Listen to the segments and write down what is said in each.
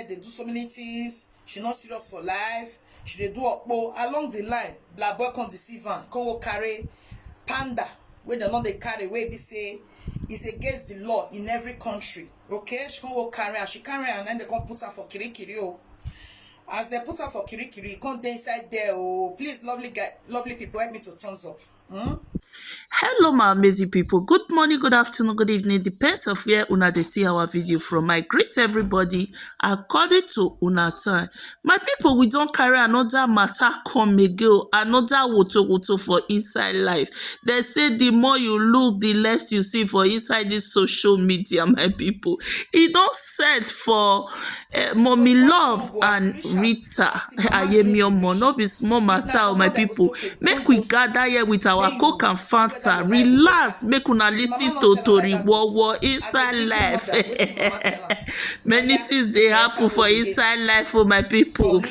they do so many things. She not serious for life. She dey do okpo along the line. Black boy come deceive her. Come go carry panda. Where they not they carry. Where they say it's against the law in every country. Okay, she come go carry her. She carry her and then they come put her for kirikiri. Oh. As they put her for kirikiri, come dey inside there. Oh, please, lovely people, help me to thumbs up. Hello my amazing people, good morning, good afternoon, good evening, depends of where una dey see our video from. I greet everybody according to una time. My people, we don carry another matter come again, another woto for inside life. They say the more you look, the less you see for inside this social media. My people, e don set for mommy love and Rita Ayemiomo. No be small matter, my people. Make we gather here with our coke and Fanta, relax, make una listen to tori wowo inside life. Many things dey happen for inside life for my people.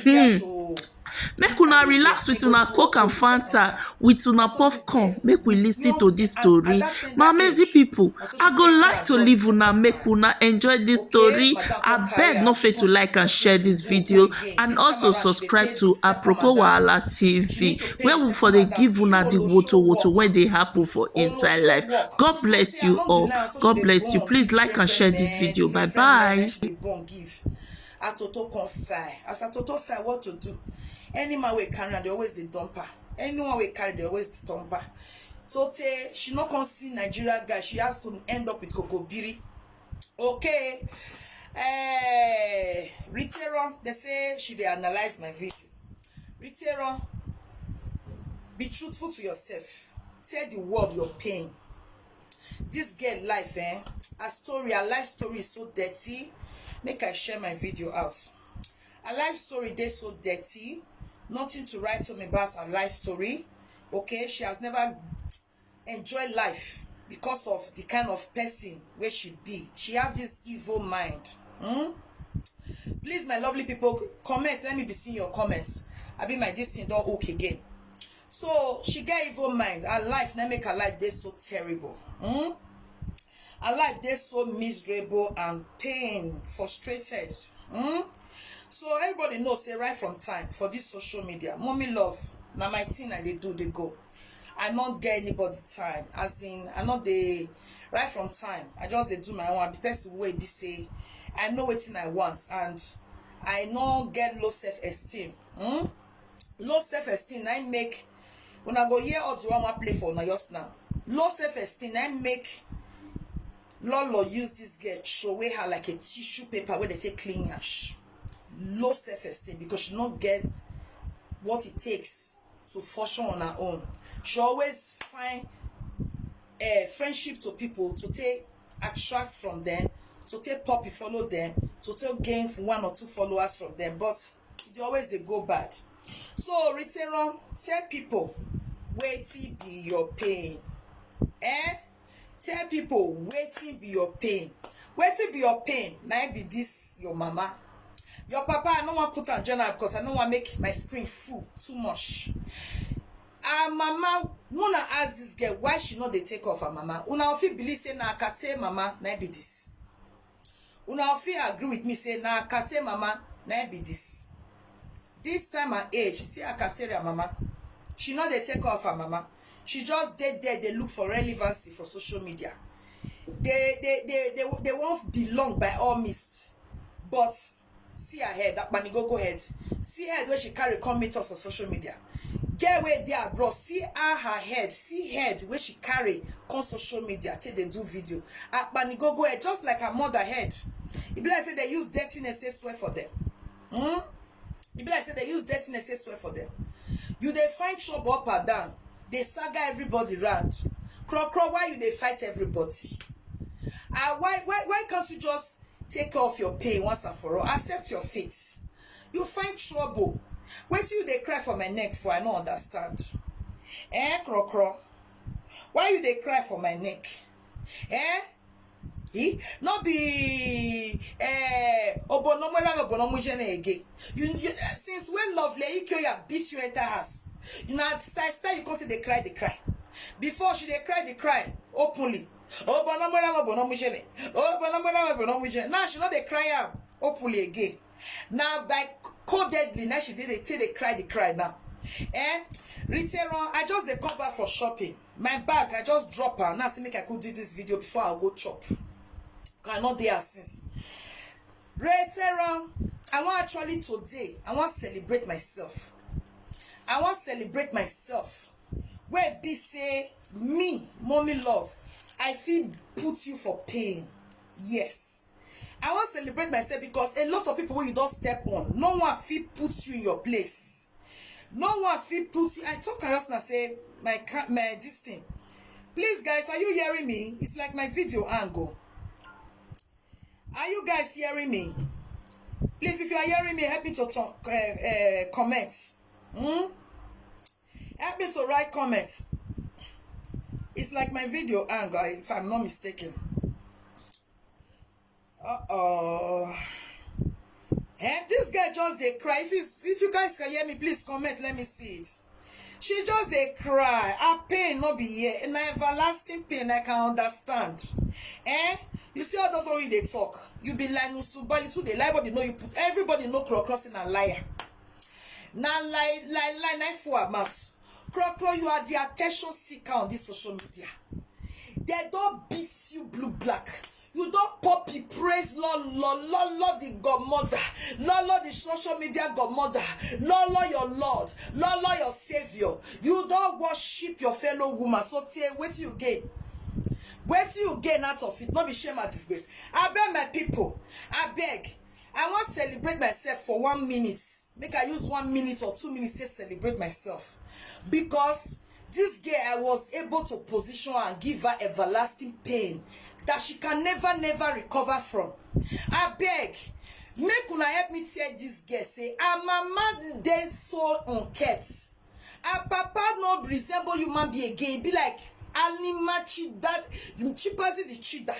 Make una relax with una coke and Fanta, with una popcorn. Make we listen to this story. My amazing people, I go like to leave una, make una enjoy this story. I beg no fail to like and share this video, and also subscribe to Apropos Wahala TV, where we for dey give una the woto when they happen for inside life. God bless you all. God bless you. Please like and share this video. Bye bye. Atoto confide. As Atoto say what to do. Any man we carry, they always the dumper. Anyone we carry, they always the dumper. So she not come see Nigeria guy. She has to end up with Kokobiri. Okay. Riteron, they say she they analyze my video. Riteron, be truthful to yourself. Tell the world your pain. This girl life, her life story is so dirty. Make I share my video out. Her life story they so dirty. Nothing to write home about her life story. Okay, she has never enjoyed life because of the kind of person where she be. She have this evil mind. Please, my lovely people, comment. Let me be seeing your comments. I be my this thing don't hook again. So she get evil mind. Her life now make her life they so terrible. Her life they so miserable and pain, frustrated. So everybody knows, say right from time for this social media, mommy love. Now my thing and they do they go. I not get anybody time. As in, I not they right from time. I just they do my own. The person way they say, I know what thing I want, and I not get low self-esteem. Low self-esteem. I make when I go here out to one play for now just now. Low self-esteem. I make Lolo use this girl show away her like a tissue paper where they say clean ash. Low self-esteem because she not get what it takes to function on her own. She always find friendship to people to take attract from them, to take puppy follow them, to take gain 1 or 2 followers from them, but they go bad. So Riteron, tell people waiting be your pain. Tell people waiting be your pain. Waiting be your pain. Now be this your mama. Your papa, I don't want to put on journal because I don't want to make my screen full too much. Mama, wanna ask this girl why she not they take off her mama. Una ofi believe say na akate mama na be this. Una ofi agree with me say na akate mama na be this. This time her age, see akate her mama. She not they take off her mama. She just dead there. They look for relevancy for social media. They won't belong by all means, but. See her head, that go head. See her head where she carry come meet us for social media. Get away there, bro. See her head. See head where she carry come social media. Till they do video. At go head, just like her mother head. It be like say they use dirtiness, they swear for them. It be like say they use dirtiness, they swear for them. You they find trouble up and down. They saga everybody round. Crow, why you they fight everybody? Why can't you just take off your pain once and for all? Accept your fate. You find trouble. Wait till you they cry for my neck for I don't understand. Crow. Why you they cry for my neck? Not be again. You since when lovely you kill your beat you enter house. You know style you come to they cry. Before she they cry openly. Now she not they cry out openly again. Now by codedly, now she did they cry now. Return, I just they come back for shopping. My bag, I just drop her. Now see make I could do this video before I go chop. I'm not there since. Return, I want actually today, I want to celebrate myself. I want to celebrate myself. Where be say me, mommy love, I feel put you for pain. Yes. I want to celebrate myself because a lot of people when you don't step on, no one feel put you in your place. No one feel put you. I talk and just now say my this thing. Please guys, are you hearing me? It's like my video angle. Are you guys hearing me? Please, if you are hearing me, help me to talk, comment. Help me to write comments. It's like my video angle, if I'm not mistaken. This guy just they cry. If you guys can hear me, please comment. Let me see it. She just they cry. Her pain not be here. And everlasting pain I can understand. You see all those way they talk. You be lying, but you too they lie, but they know you put everybody know crossing a liar. Now lie for a mouth. Crow, you are the attention seeker on this social media. They don't beat you blue black. You don't poppy praise Lord, the godmother, Lord, the social media godmother, Lord, your Lord, Lord, your Savior. You don't worship your fellow woman. So wait till you gain. Wait till you gain out of it. Not be shame at disgrace. I beg my people. I beg. I want to celebrate myself for 1 minute. Make I use 1 minute or 2 minutes to celebrate myself. Because this girl, I was able to position her and give her everlasting pain that she can never recover from. I beg, make una help me tell this girl, say, her mama dey so unkept. Her papa not resemble human being again. Be like animal chimpanzee the cheetah.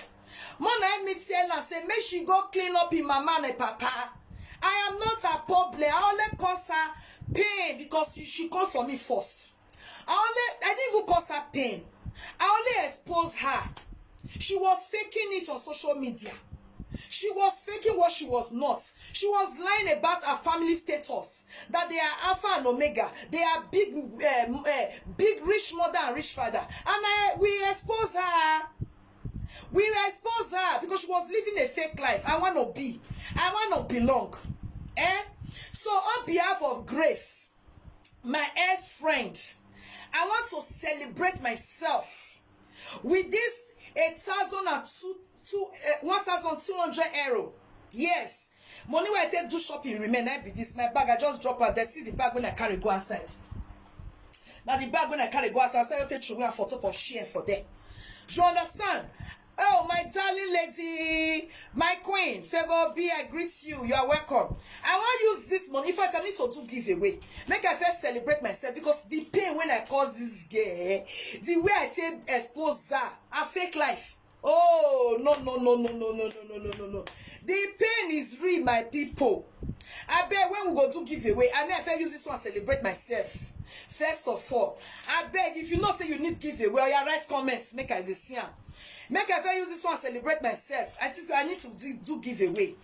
Mona help me tell her, say, make she go clean up in mama and papa. I am not a problem. I only cause her pain because she comes for me first. I didn't even cause her pain. I only expose her. She was faking it on social media. She was faking what she was not. She was lying about her family status. That they are Alpha and Omega. They are big rich mother and rich father. And we expose her. We expose her because she was living a fake life. I want to belong. So on behalf of Grace, my ex-friend, I want to celebrate myself with this 1,200 euro. Yes, money where I take do shopping remain. I be this my bag. I just drop her. They see the bag when I carry go outside. Now the bag when I carry go outside, I say I take sugar for top of share for them. You understand? Oh, my darling lady, my queen, Favor B, I greet you. You are welcome. I want to use this money. In fact, I need to do giveaway. Make I first celebrate myself because the pain when I cause this girl, the way I take expose her, a fake life. Oh, no. The pain is real, my people. I bet when we go do giveaway, I may first use this one to celebrate myself. First of all, I beg if you know say you need giveaway, or you write comments, make I see am. Make I first use this one to celebrate myself. I think I need to do giveaway.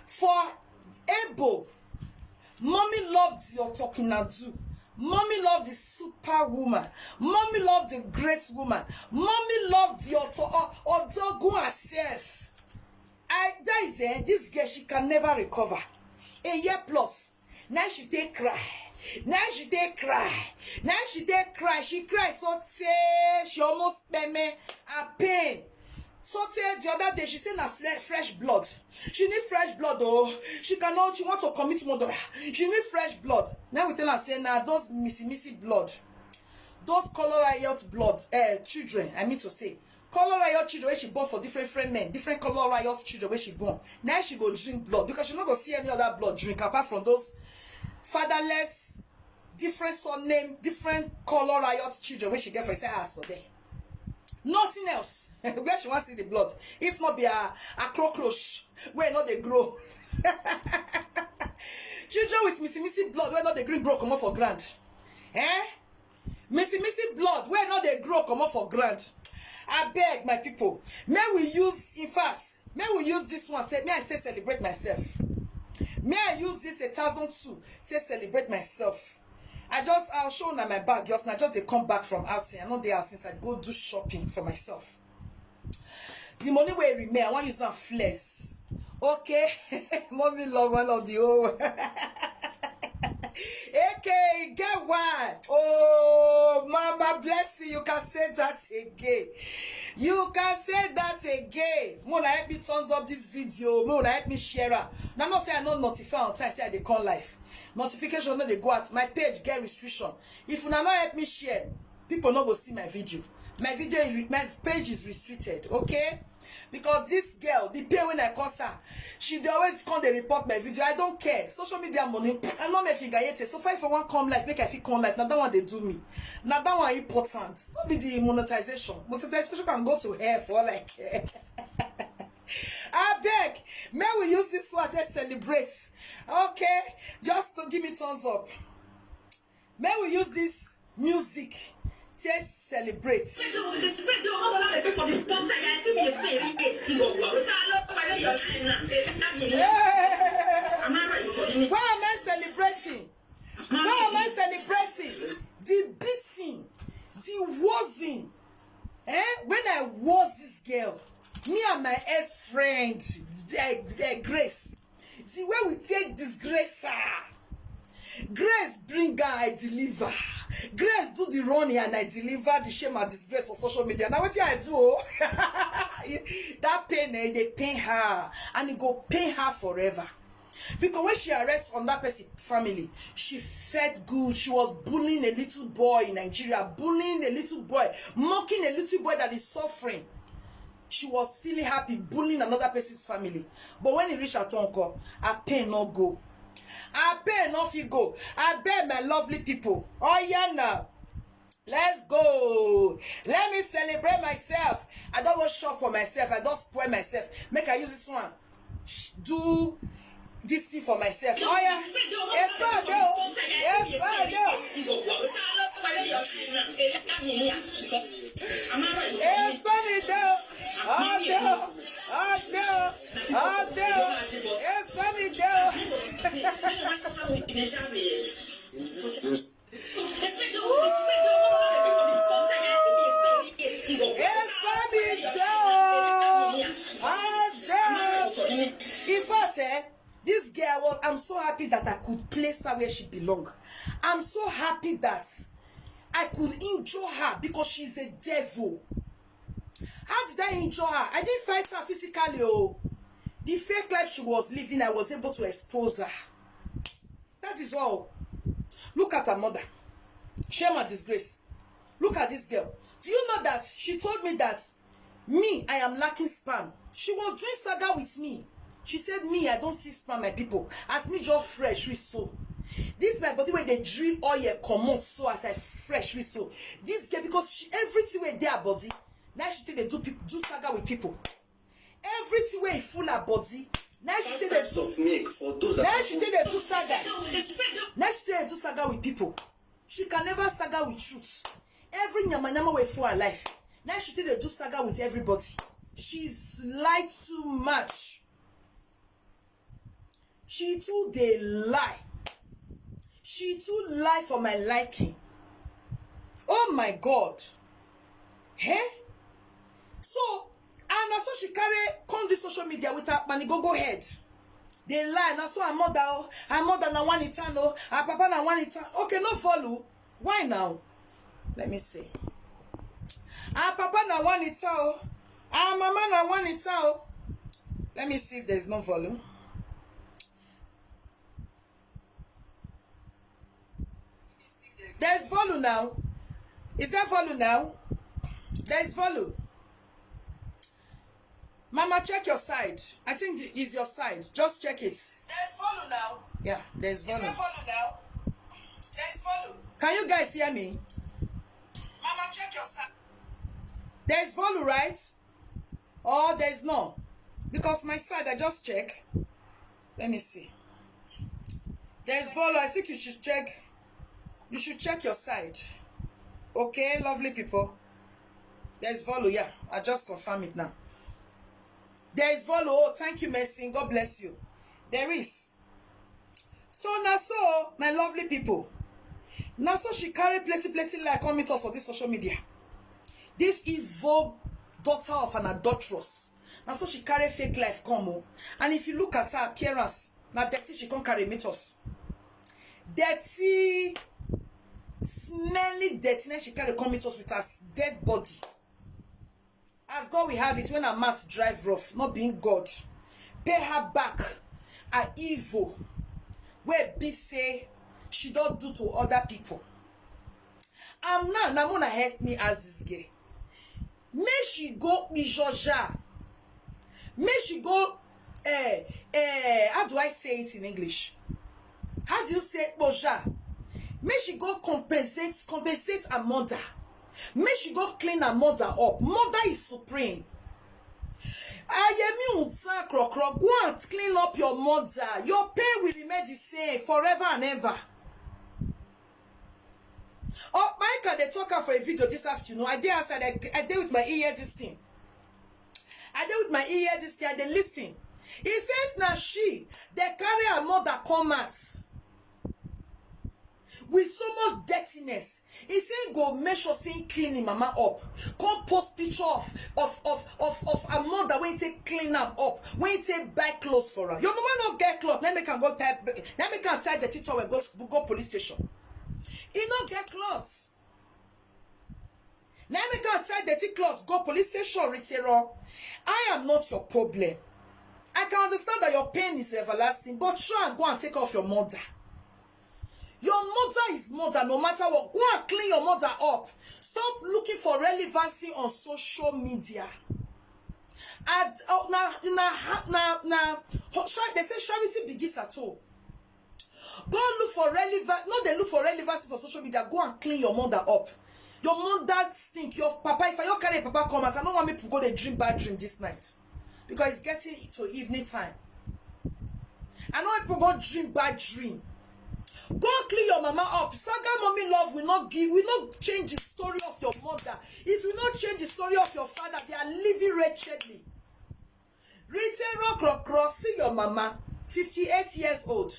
For Ebo, mommy loved your talking now do. Mommy loved the superwoman. Mommy loved the great woman. Mommy loved your Odogun herself. That is this girl, she can never recover. A year plus. Now she take cry. She cried so she almost made me a pain. So the other day she said na fresh blood. She need fresh blood oh. She want to commit murder. She need fresh blood. Now we tell her say na those missy blood. Those color riot blood children, I mean to say. Color riot children where she born for different men, different color riot children where she born. Now she go drink blood because she not go see any other blood drink apart from those fatherless, different surname, different color riot children where she get for say ask for them. Nothing else. Where she want to see the blood. If not be a cockroach where not they grow. Children with missy blood where not they grow come off for grand. Missy blood where not they grow come off for grand. I beg my people. May we use this one. May I say celebrate myself. May I use this 1,002 to celebrate myself. I'll show on my bag just now. Just they come back from outside. I know they are since I go do shopping for myself. The money will remain. I want to use some flex. Okay, mommy love one of the old. Okay, get one. Oh, mama bless you. You can say that again. You can say that again. More help me thumbs up this video. More help me share it. Now not say I not notify on time. Say I dey come live. Notification no dey go out. My page get restriction. If you not help me share, people not go see my video. My page is restricted. Okay. Because this girl, the pain when I cause her, she always come they report my video. I don't care. Social media money, I'm not my figure yet. So if I want come life, make I feel come life. Now that one they do me. Now that one important. Not be the monetization. Monetization can go to hell for like. I beg, may we use this one to celebrate. Okay, just to give me thumbs up. May we use this music. Just celebrate. Why am I celebrating? Why am I celebrating? The beating, the wasing. When I was this girl, me and my ex-friend, Grace, the way we take disgrace her. Grace bring her, I deliver. Grace do the running and I deliver the shame and disgrace for social media. Now what I do? That pain, they pain her and it go pain her forever. Because when she arrests on that person's family, she felt good. She was bullying a little boy in Nigeria, bullying a little boy, mocking a little boy that is suffering. She was feeling happy, bullying another person's family. But when he reached her uncle, her pain not go. I beg not you go. I beg my lovely people. Oh yeah now. Let's go. Let me celebrate myself. I don't go shop for myself. I don't spoil myself. Make I use this one. Do this thing for myself. Oh yeah. It's not though. It's not though. It's funny though. Oh no. Oh no. Oh no. It's funny though. In fact, this girl I'm so happy that I could place her where she belongs. I'm so happy that I could injure her because she's a devil. How did I injure her? I didn't fight her physically. Oh, the fake life she was living, I was able to expose her. That is all. Look at her mother. Shame and disgrace. Look at this girl. Do you know that she told me that me, I am lacking sperm? She was doing saga with me. She said, me, I don't see sperm, my people. As me just fresh, we so. This my body where they drill oil come out so as I fresh, we so. This girl, because she, everything where their body, now she think they do saga with people. Everything where full her body. Now she think they do. Now she think they do saga. Now she think they do saga with people. She can never saga with truth. Every nyama way for her life. Now she think they do saga with everybody. She's lied too much. She too they lie. She too lie for my liking. Oh my God. Hey? So, and also she come to social media with her manigogo head. They lie. Now so her mother na one eternal, her papa na one eternal. Okay, no follow. Why now? Let me see. Her papa na one eternal, her mama na one eternal. Let me see if there's no volume. There's volume now. Is there volume now? There's volume. Mama, check your side. I think it's your side. Just check it. There's volume now. Yeah, there's volume. Is there volume now? There's volume. Can you guys hear me? Mama, check your side. There's volume, right? Or there's no? Because my side, I just check. Let me see. There's volume. I think you should check. You should check your side. Okay, lovely people. There's volume. Yeah, I just confirm it now. There is volume. Oh, thank you, Mercy. God bless you. There is. So now, so my lovely people, now so she carry plenty like come meet us for this social media. This evil daughter of an adulteress. Now so she carry fake life come o. And if you look at her appearance, now dirty she can't carry meet us. Dirty, smelly dirtiness she carry come meet us with her dead body. As God we have it, when her mouth drive rough, not being God, pay her back her evil where be say she don't do to other people. And now Mona help me as this girl. May she go Georgia. May she go how do I say it in English? How do you say Boja? May she go compensate her mother. May she go clean her mother up. Mother is supreme. Ayemi unta krokro, go and clean up your mother. Your pain will remain the same forever and ever. Oh, Micah, they talk her for a video this afternoon. I did outside. I did with my ear this thing. I they listen. He says now they carry her mother come out with so much dirtiness. He said go make sure saying cleaning mama up. Come post picture of her mother when you take clean them up. When you take buy clothes for her. Your mama not get clothes. Then they can go tie. Then they can tie the teacher and go police station. He not get clothes. Now they can tie the clothes. Go police station. Retiro. I am not your problem. I can understand that your pain is everlasting, but try and go and take off your mother. Your mother is mother, no matter what. Go and clean your mother up. Stop looking for relevancy on social media. And they say charity begins at home. Go look for relevance. No, they look for relevancy for social media. Go and clean your mother up. Your mother stink. Your papa, if I don't carry papa come out, I don't want me to go to dream bad dream this night. Because it's getting to evening time. I know people go dream bad dream. Go clean your mama up. Saga mommy love will not change the story of your mother. It will not change the story of your father. They are living wretchedly. See your mama, 58 years old.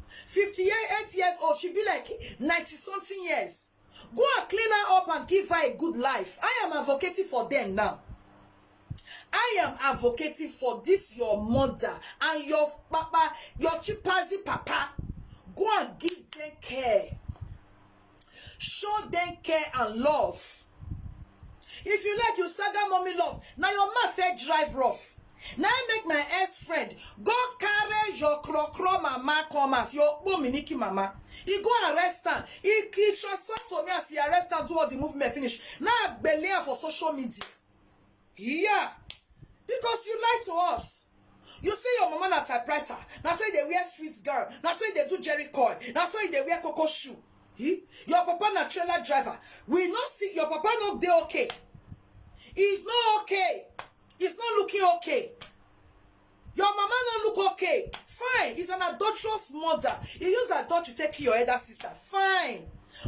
58 years old. She be like 90 something years. Go and clean her up and give her a good life. I am advocating for them now. I am advocating for this your mother and your papa, your chipazi papa. Go and give them care. Show them care and love. If you like your saga mommy love, now your mouth say drive rough. Now I make my ex-friend go carry your crocro mama come out, your bominiki mama. He go arrest her. He transfer to me as he arrest her, do all the movement finish. Now I believe for social media. Yeah. Because you lie to us. You say your mama na typewriter. Now say they wear sweet girl. Now say they do Jerry Coy. Now say they wear cocoa shoe. Your papa na trailer driver. We not see your papa not dey okay. He's not okay. He's not looking okay. Your mama not look okay. Fine. He's an adulterous mother. He used her daughter to take care of your elder sister. Fine.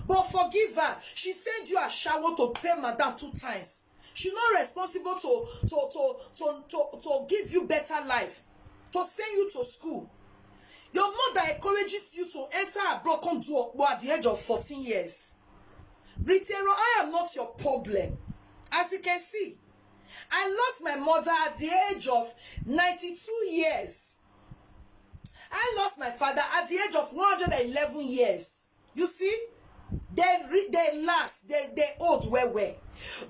But forgive her. She sent you a shower to pay madam 2 times. She's not responsible to give you better life, to send you to school. Your mother encourages you to enter a broken door at the age of 14 years. Ritero, I am not your problem. As you can see, I lost my mother at the age of 92 years. I lost my father at the age of 111 years. You see? They last, they old well.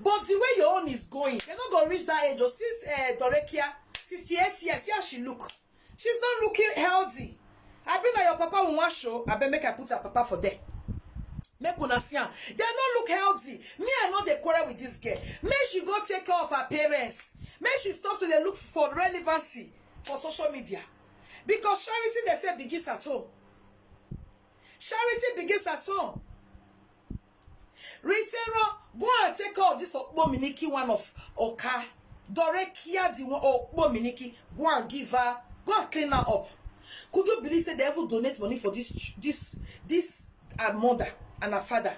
But the way your own is going, they're not gonna reach that age. Or since Dorekia, 58 years, see how she look. She's not looking healthy. I been like your papa will want show. I bet make I put her papa for there. Make una see her. They don't look healthy. Me, I know they quarrel with this girl. May she go take care of her parents. May she stop to look for relevancy for social media. Because charity, they say, begins at home. Charity begins at home. Ritero, go and take out this Okpominiki one of Oka. Dorekia the one Okpominiki. Go and give her. Go and clean her up. Could you believe that they ever donate money for this her mother and her father?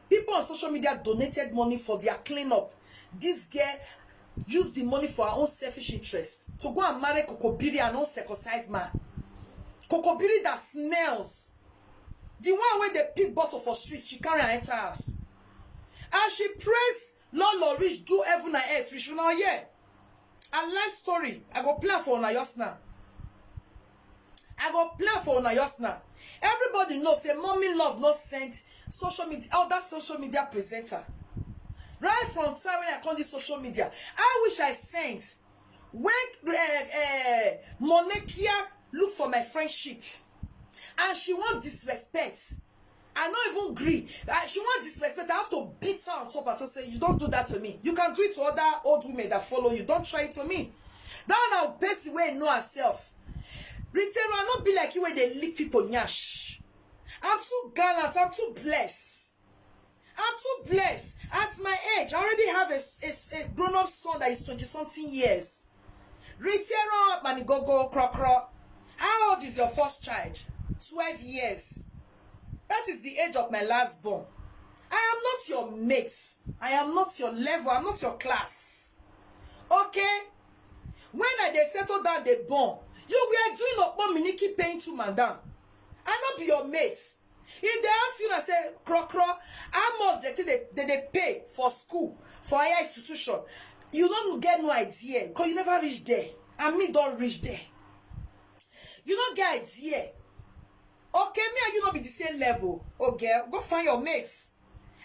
People on social media donated money for their clean up. This girl used the money for her own selfish interest to go and marry Kokobiri and uncircumcised man. Kokobiri that smells. The one where they pick bottle for streets, she carry and enter house. And she prays, Lolo reach, do heaven and earth. We should not hear. And life story, I go play for una just now. I go play for una just now. Everybody knows, say, mommy love not sent social media, other social media presenter. Right from time when I come this social media, I wish I sent. When Monekia look for my friendship, and she want disrespect, I not even agree. She want disrespect. I have to beat her on top and say, you don't do that to me. You can do it to other old women that follow you. Don't try it to me. That now best the way know herself. Retail, I not be like you when they lick people nyash. I'm too gallant. I'm too blessed. I'm too blessed. At my age, I already have a grown-up son that is 20-something years. Retail, manigogo, krokro. How old is your first child? 12 years. That is the age of my last born. I am not your mate. I am not your level. I'm not your class. Okay? When they settle down, they born. You were doing up miniki paying to madam. I not be your mate. If they ask you and say, Krokro, how much they pay for school, for higher institution, you don't get no idea. Because you never reach there. And me don't reach there. You don't get idea. Okay, me and you not be the same level. Okay, go find your mates.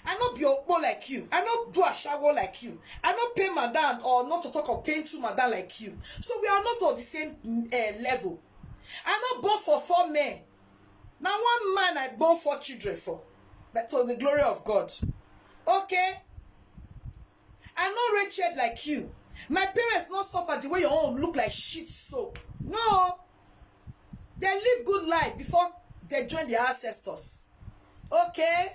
I not be opo like you. I not do a shower like you. I not pay madam or not to talk of paying to madam like you. So we are not on the same level. I not born for 4 men. Now one man I born 4 children for. But to the glory of God. Okay? I not wretched like you. My parents not suffer the way your own look like shit soap. No. They live good life before they join their ancestors. Okay?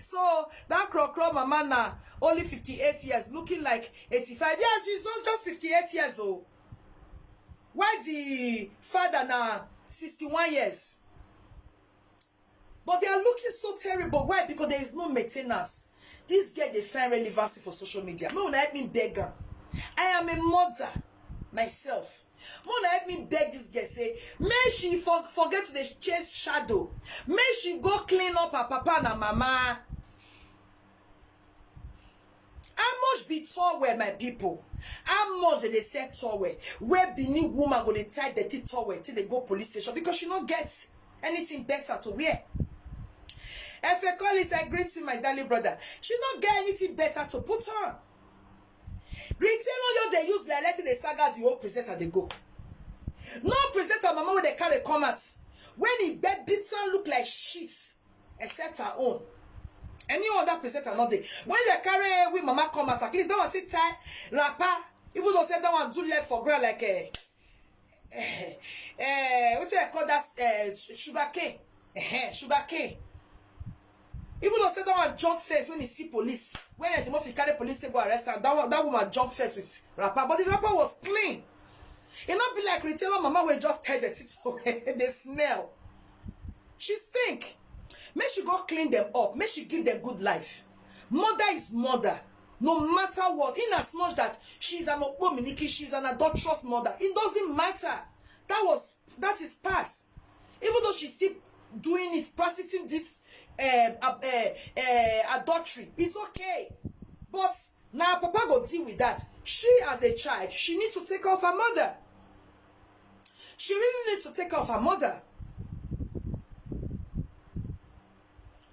So, that Krokro mama now, only 58 years, looking like 85. Yes, she's not just 58 years old. Why the father now, 61 years? But they are looking so terrible. Why? Because there is no maintenance. This girl, they find relevancy for social media. No one help me beg her. I am a mother myself. Mona help me beg this girl, say, may she forget to chase shadow. May she go clean up her papa and her mama. How much be towel, my people? How much did they say towel? Where beneath woman go they tie the towel till they go police station because she not get anything better to wear. If a call is I greet you, my darling brother, she not get anything better to put on. Retail they use like letting the saga the old presenter they go. No presenter mama when they carry comment. When he bed beats and look like shit, except her own. Any other presenter not there. When they carry with mama comment, at least don't want to say tie rapper. Even though say don't want to do leg for ground like what say I call that sugar cane. Sugar cane. Even though say that one jump face when he see police. When the most carry police they go arrest her, that woman jump face with rapper. But the rapper was clean. It not be like retailer mama will just tell the tito. They smell. She stink. May she go clean them up. May she give them good life. Mother is mother. No matter what. In as much that she's an opominiki, she's an adulterous mother. It doesn't matter. That is past. Even though she's still doing it, practicing this adultery, it's okay. But now papa go deal with that. She as a child, she needs to take care of her mother. She really needs to take care of her mother.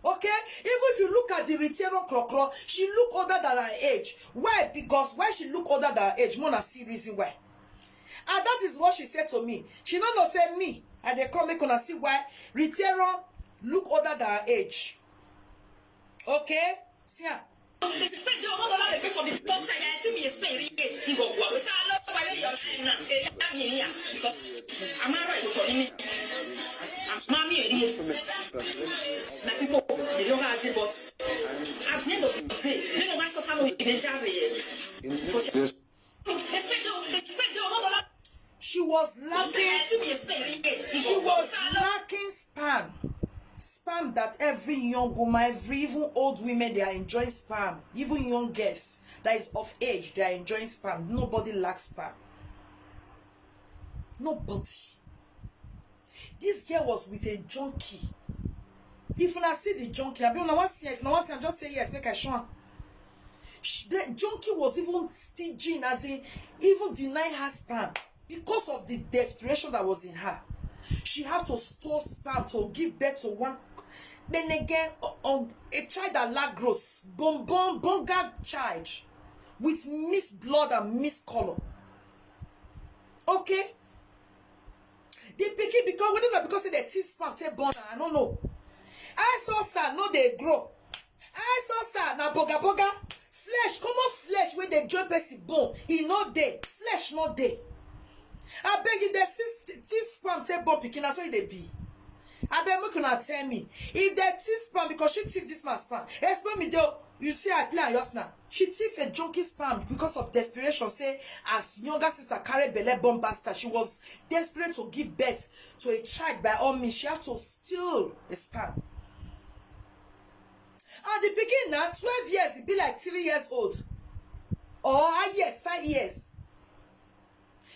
Okay? Even if you look at the retailer Krokro, she look older than her age. Why? Because why she look older than her age? Mona see reason why. And that is what she said to me. She not know say me. And they come make una see why retailer look older than her age. Okay? See ya. Mommy, my people, they don't actually, but at the end of the day, they don't want to say she was lacking spam that every young woman, even old women, they are enjoying spam. Even young girls that is of age, they are enjoying spam. Nobody lacks spam. Nobody. This girl was with a junkie. If una see the junkie, I be una wan see, if una wan see, just say yes, make I show am. The junkie was even staging, as in even denying her sperm because of the desperation that was in her. She had to store sperm to give birth to one. Then again, a child that lacked growth, bonga child with mixed blood and mixed color. Okay, the pikin because whether not because the teeth sperm take born, I don't know. I saw sir, no they grow. I saw sir, na boga. Flesh, common flesh where they join person bone, he not there. Flesh not there. I beg you, the teeth sperm take born pikin, that's what they be. I beg you can tell me if the teeth sperm because she thief this man's sperm. Sperm me though, you see I play just now. She thief a junkie sperm because of desperation. Say as younger sister carry belle bomb bastard, she was desperate to give birth to a child by all means. She have to steal a sperm. And the pikin now 12 years, it be like 3 years old. Or yes, 5 years.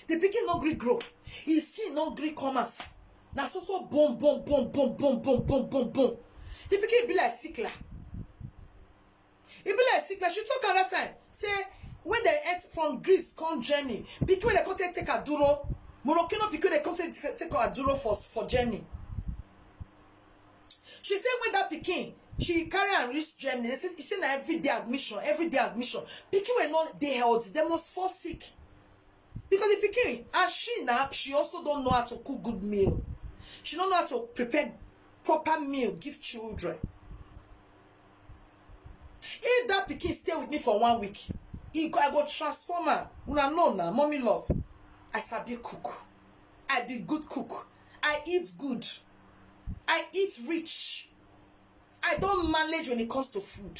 The pikin no gree grow. His skin no gree come out. Now so boom. The pikin be like sickler. It be like sickler. She talk at that time. Say when they ate from Greece come Germany, pikin they come take a duro. Moroccan pikin they come take a duro for Germany. She said when that pikin she carry and reach Germany, they say na everyday admission. Pikin will not they healthy, they must fall sick. Because the pikin, and she also don't know how to cook good meal. She don't know how to prepare proper meal, give children. If that pikin stay with me for 1 week, I go transform her. Una know now, mommy love. I sabi cook. I be good cook. I eat good. I eat rich. I don't manage when it comes to food.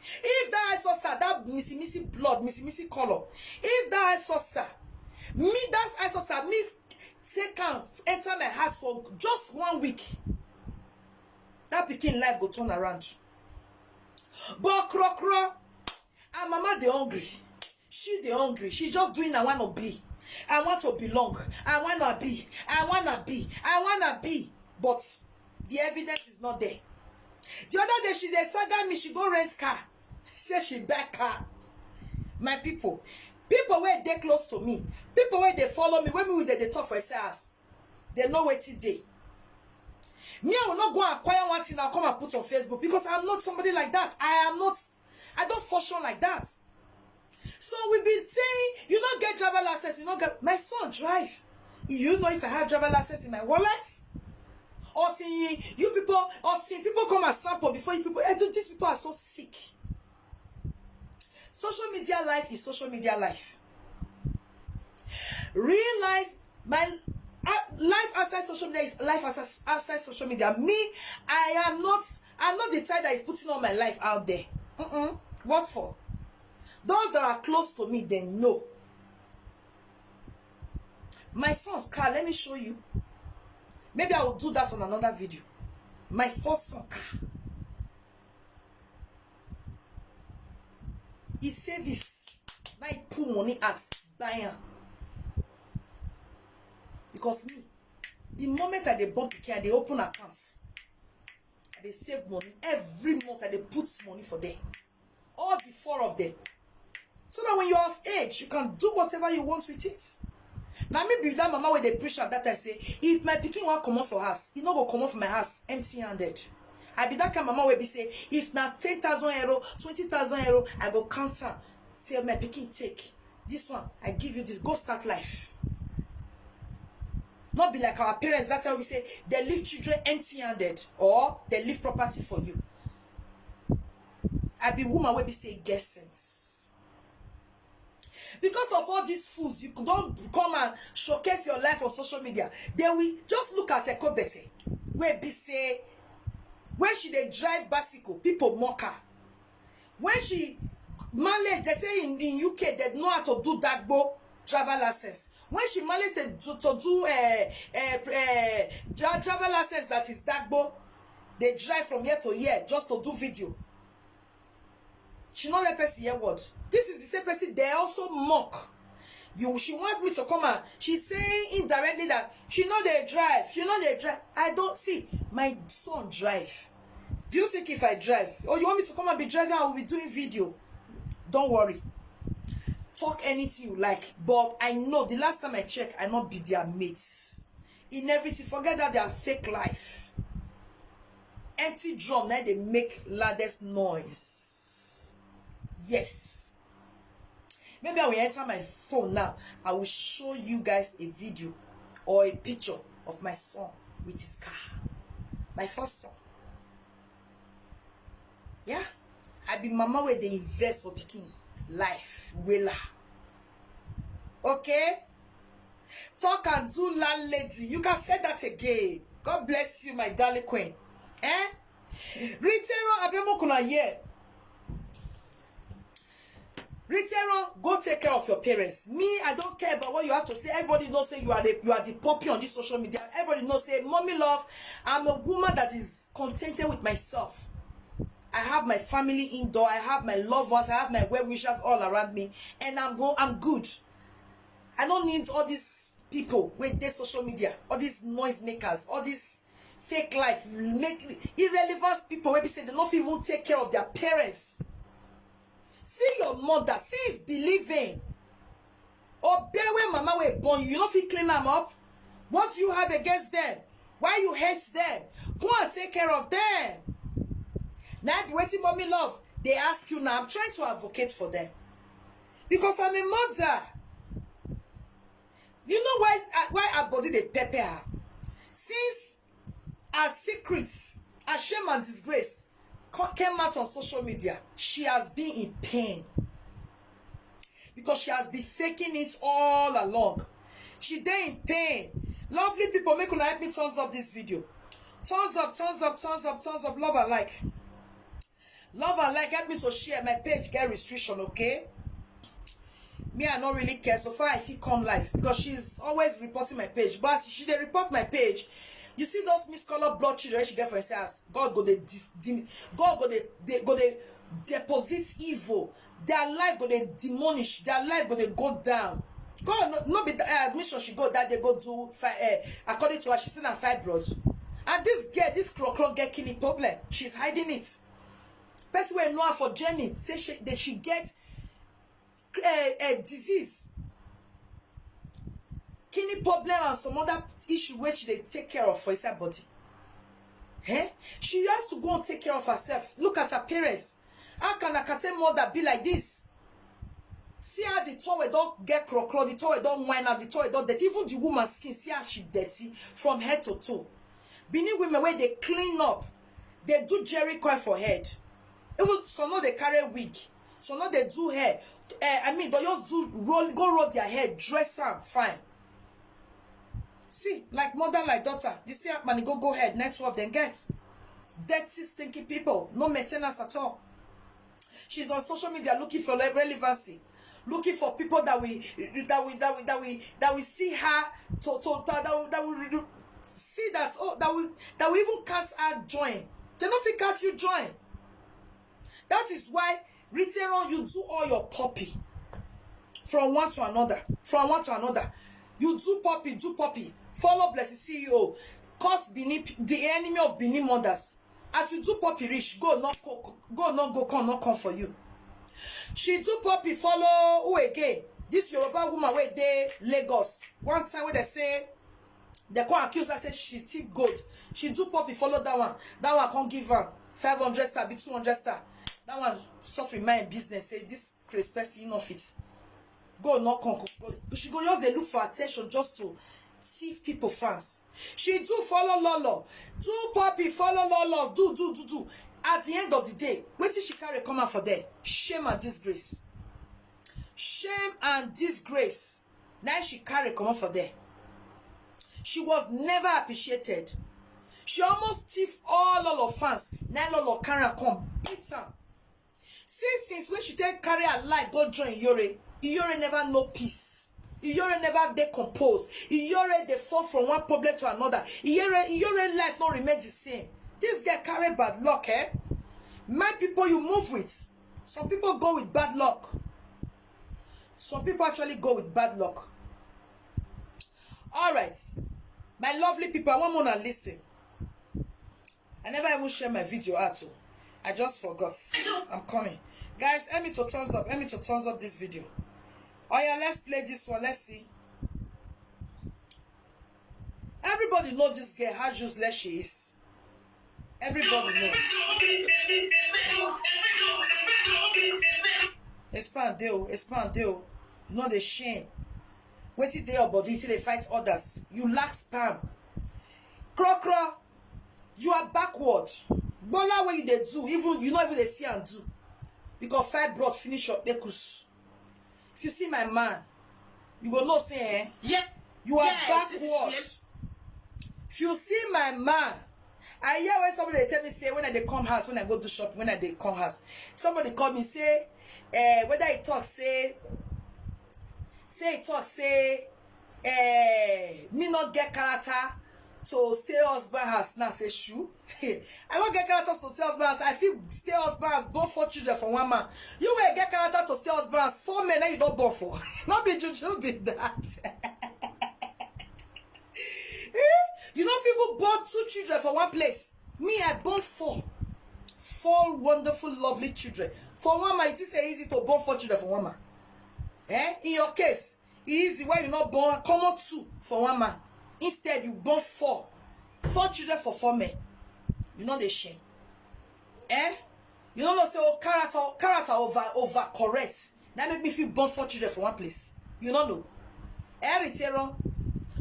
If that eye saucer, that missy blood, missy color, if that eye saucer, me that eye saucer, me take and enter my house for just 1 week, that pikin life go turn around. But crow, and mama they hungry. She they hungry. She just doing I wanna be. I want to belong. I wanna be. But the evidence is not there. The other day she dey saga me, she go rent car. Say she buy car. My people where they close to me, people where they follow me, when we they talk for themselves, they know what it day. Me, I will not go and acquire one thing and come and put on Facebook because I'm not somebody like that. I don't function like that. So we been saying, you don't get driver license, you don't get. My son drive. You know if I have driver license in my wallet? Or you people, people come and sample before you people. These people are so sick. Social media life is social media life. Real life, my life outside social media is life outside social media. Me, I'm not the type that is putting all my life out there. What for? Those that are close to me, they know. My son's car, let me show you. Maybe I will do that on another video. My first son car. He said this. Now he put money as buyer. Because me, the moment I they bump the they open accounts. They save money. Every month they put money for them. All the 4 of them. So that when you're of age, you can do whatever you want with it. Now maybe that mama where they preach at that I say, if my pikin want come out for house, he not go come out for my house empty-handed. I be that kind of mama where be say, if na 10,000 euro, 20,000 euro, I go counter. Say my pikin take this one. I give you this. Go start life. Not be like our parents. That's how we say they leave children empty-handed or they leave property for you. I be woman where be say get sense. Because of all these fools, you don't come and showcase your life on social media. They will just look at Ekobete, where be say, when she they drive bicycle, people mock her. When she managed, they say in UK, they know how to do Dagbo driver license. When she managed to do driver license that is Dagbo, they drive from year to year just to do video. She not let person hear word. This is the same person they also mock. She want me to come and she's saying indirectly that she know they drive. I don't see my son drive. Do you think if I drive, or you want me to come and be driving, I will be doing video? Don't worry. Talk anything you like, but I know the last time I checked, I not be their mates in everything. Forget that they are fake life. Empty drum, now they make loudest noise. Yes. Maybe I will enter my phone now. I will show you guys a video or a picture of my son with his car. My first son. Yeah. I be mama where they invest for picking life. Willa. Okay? Talk and do landlady. You can say that again. God bless you, my darling queen. Eh? Ritero abemo kuna ye. Ritero, go take care of your parents. Me, I don't care about what you have to say. Everybody knows say you are the puppy on this social media. Everybody knows say, mommy love, I'm a woman that is contented with myself. I have my family indoor. I have my loved ones. I have my well-wishers all around me, and I'm good. I don't need all these people with their social media, all these noise makers, all these fake life, irrelevant people where they say they don't even take care of their parents. See your mother, see is believing. Obey when mama were born you. You don't feel clean them up. What do you have against them? Why you hate them? Go and take care of them. Now be waiting, mommy love. They ask you now. I'm trying to advocate for them because I'm a mother. You know why our body they pepper her? Since her secrets, her shame and disgrace came out on social media, she has been in pain because she has been faking it all along. She dey in pain. Lovely people, make una help me thumbs up this video. Thumbs up, thumbs up, thumbs up, thumbs up. Love and like. Love and like. Help me to share. My page get restriction, okay? Me, I don't really care. So far, I feel come live because she's always reporting my page. But she dey report my page. You see those miscolored blood children she get for herself. God go they deposit evil. Their life go they demolish. Their life go they go down. God not be admission she go that they go do according to her she seen her fibroids. And this girl, this clock get kidney problem. She's hiding it. Person wey know her for journey say she get a disease, kidney problem and some other issue where she dey take care of for her body. She has to go and take care of herself. Look at her parents. How can a Kate mother be like this? See how the towel don't get crocro, the towel don't whine out, the towel don't dirty. Even the woman's skin, see how she dirty from head to toe. Benin women where they clean up, they do jerry coil for head. Even some know they carry wig. So now they do hair. They just do roll their hair, dress them fine. See, like mother, like daughter. This see money go ahead. Next one of them gets. Dirty, stinky people. No maintenance at all. She's on social media looking for relevancy, looking for people that we see her that we see that that we even can't add join. They don't think can't you join. That is why Return you do all your puppy from one to another. You do puppy. Follow Blessed CEO. Cause Benin, the enemy of Benin mothers. As you do puppy rich, go come for you. She do puppy follow who again? This Yoruba woman where they Lagos. One time where they say they can't accuse her say she thief goat. She do puppy follow that one. That one can't give her 500 star, be 200 star. That one suffering my business. Say this crazy person enough it. Go not come. She go just they look for attention just to thief people fans. She do follow Lolo. Do puppy follow Lolo. Do. At the end of the day, wait till she carry come out for there. Shame and disgrace. Shame and disgrace. Now she carry come out for there. She was never appreciated. She almost thief all Lolo fans. Now Lolo carry come beat her. Since when she take carry her life, go join Iyore. Iyore never know peace. Iyore never decompose. Iyore they fall from one problem to another. Iyore life not remain the same. This girl carry bad luck, eh? My people you move with. Some people go with bad luck. Some people actually go with bad luck. All right, my lovely people, I want more than listen. I never even share my video at all. I just forgot. I'm coming. Guys, help me to thumbs up. Help me to thumbs up this video. Oh yeah, let's play this one. Let's see. Everybody knows this girl, how useless she is. Everybody knows. Expand deal. You know the shame. Wait till your body till they fight others. You lack spam. Crow. You are backward. Bola what you they do, even you not even they see and do. Because fight brought finish up Bekus. If you see my man, you will not say, eh? Yeah. You are Yes, backward. If you see my man, I hear when somebody they tell me say when I they come house, when I go to shop, when I they come house, somebody call me say, whether he talk say me not get character to stay husband house now say shoe. I don't get character to stay husband house. I feel stay husband house born 4 children for 1 man. You will get character to stay husband house 4 men, now you don't born 4. Not be juju be that. You don't even born 2 children for 1 place. Me, I born 4 wonderful, lovely children. For 1 man, it is easy to born 4 children for 1 man. In your case, it is easy why you not born common 2 for 1 man. Instead, you born 4 children for 4 men. You know the shame. You don't know say oh, character over correct. That make me feel born 4 children for 1 place. You don't know. Ritero.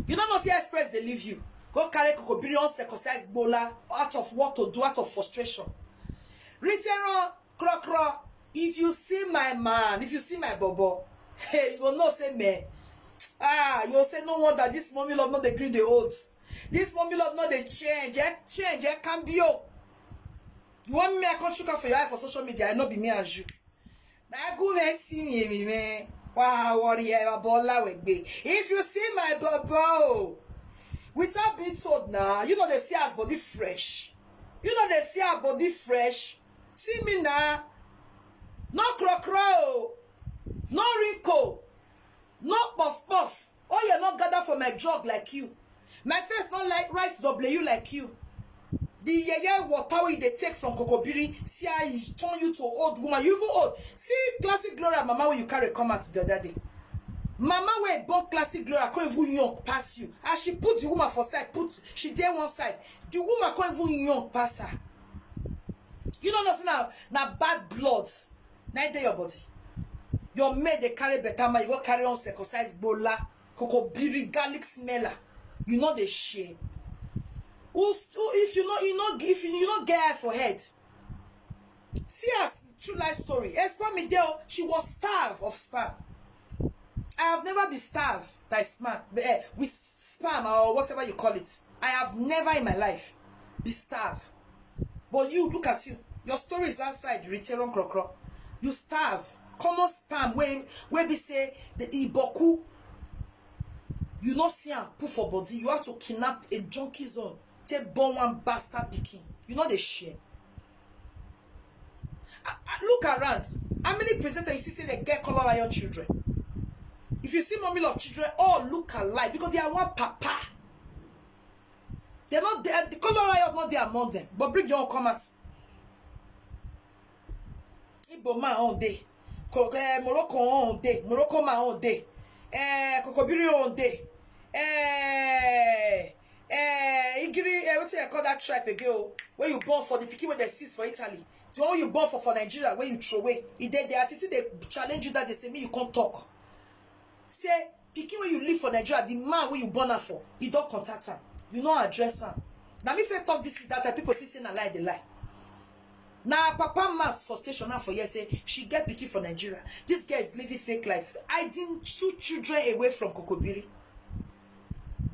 You don't know see express they leave you. Go carry cocobirion circumcised bola out of what to do, out of frustration. Ritero, crow. If you see my man, if you see my bobo, hey, you will not say me. You will say no wonder this mommy love not the green the oats. This mommy love not the change. Change, can be you. You want me I can't sugar for your eye for social media, I not be me as you. Now go and see me, man. Wow, warrior, bola with me. If you see my bobo, without being told now, you know they see our body fresh. You know they see our body fresh. See me now. No crow. No wrinkle. No puff. Oh, you're not gathered for my jog like you. My face not like right W like you. The yeye water they take from Kokobiri, see how you turn you to old woman. You even old. See classic Gloria mama when you carry come out the other day. Mama when born classic Gloria can't even young pass you. As she put the woman for side, she there one side. The woman can't even young pass her. You don't know now bad blood. Neither your body. Your maid they carry better man, you go carry on circumcised bola, Kokobiri garlic smeller. You know the shame. If you not get her for head. See us true life story. Espon me there, she was starved of spam. I have never been starved by spam, with spam or whatever you call it. I have never in my life been starved. But you, look at you. Your story is outside Riteron Krokro. You starve. Common spam where we say the Iboku. You not see her put for body. You have to kidnap a junkie zone. Take born 1 bastard picking. You know the shame. Look around. How many presenters you see say they get color iron children? If you see mommy of children, all look alike because they are one papa. They're not there. The color iron not there among them. But bring your own comments. Igbo man all day. Morocco all day. Morocco man all day. Kokobiri all day. Igiri, what do you call that tribe again? Where you born for the pikin where they seize for Italy. The one you born for Nigeria, where you throw away. They attitude they challenge you that they say me you can't talk. Say pikin where you live for Nigeria, the man where you born her for, you don't contact her. You don't address her. Now if I talk this is that people say na lie, they lie. Now papa maths for station now for years say she get pikin for Nigeria. This girl is living fake life. I didn't 2 children away from Kokobiri.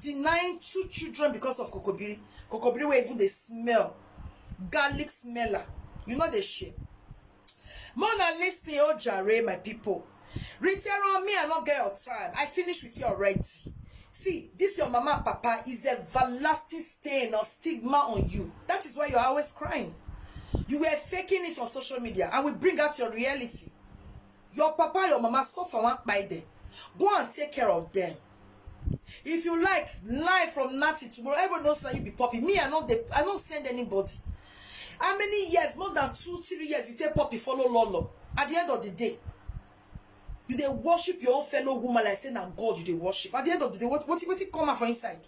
Denying 2 children because of Kokobiri. Kokobiri where even they smell. Garlic smeller. You know the shit. More than listening, oh jare, my people. Return on me and not get your time. I finished with you already. See, this your mama and papa is a everlasting stain or stigma on you. That is why you're always crying. You were faking it on social media and we bring out your reality. Your papa, your mama suffer one by them. Go and take care of them. If you like, live from now till tomorrow, everyone knows that you be poppy. Me, I don't send anybody. How many years, more than 2-3 years, you take poppy follow Lolo? At the end of the day, you dey worship your own fellow woman like saying that God you dey worship. At the end of the day, what you come out for inside?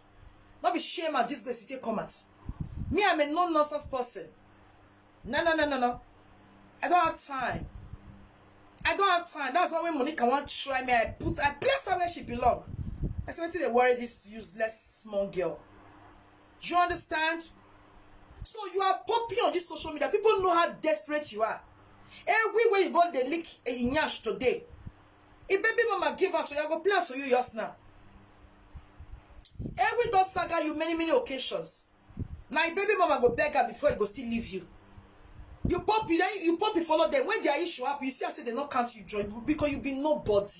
Not be shame and disgrace you take come out. Me, I'm a no-nonsense person. No. I don't have time. That's why when Monica want to try me, I place her where she belong. I said, they worry this useless small girl. Do you understand? So you are popping on this social media. People know how desperate you are. Everywhere you go, they leak a nyash today. If baby mama give up to you, I go play to you just now. Every dog saga you many occasions. Now baby mama go beg her before he go still leave you. You pop follow them. When their issue up, you see I say they not count you join because you be nobody.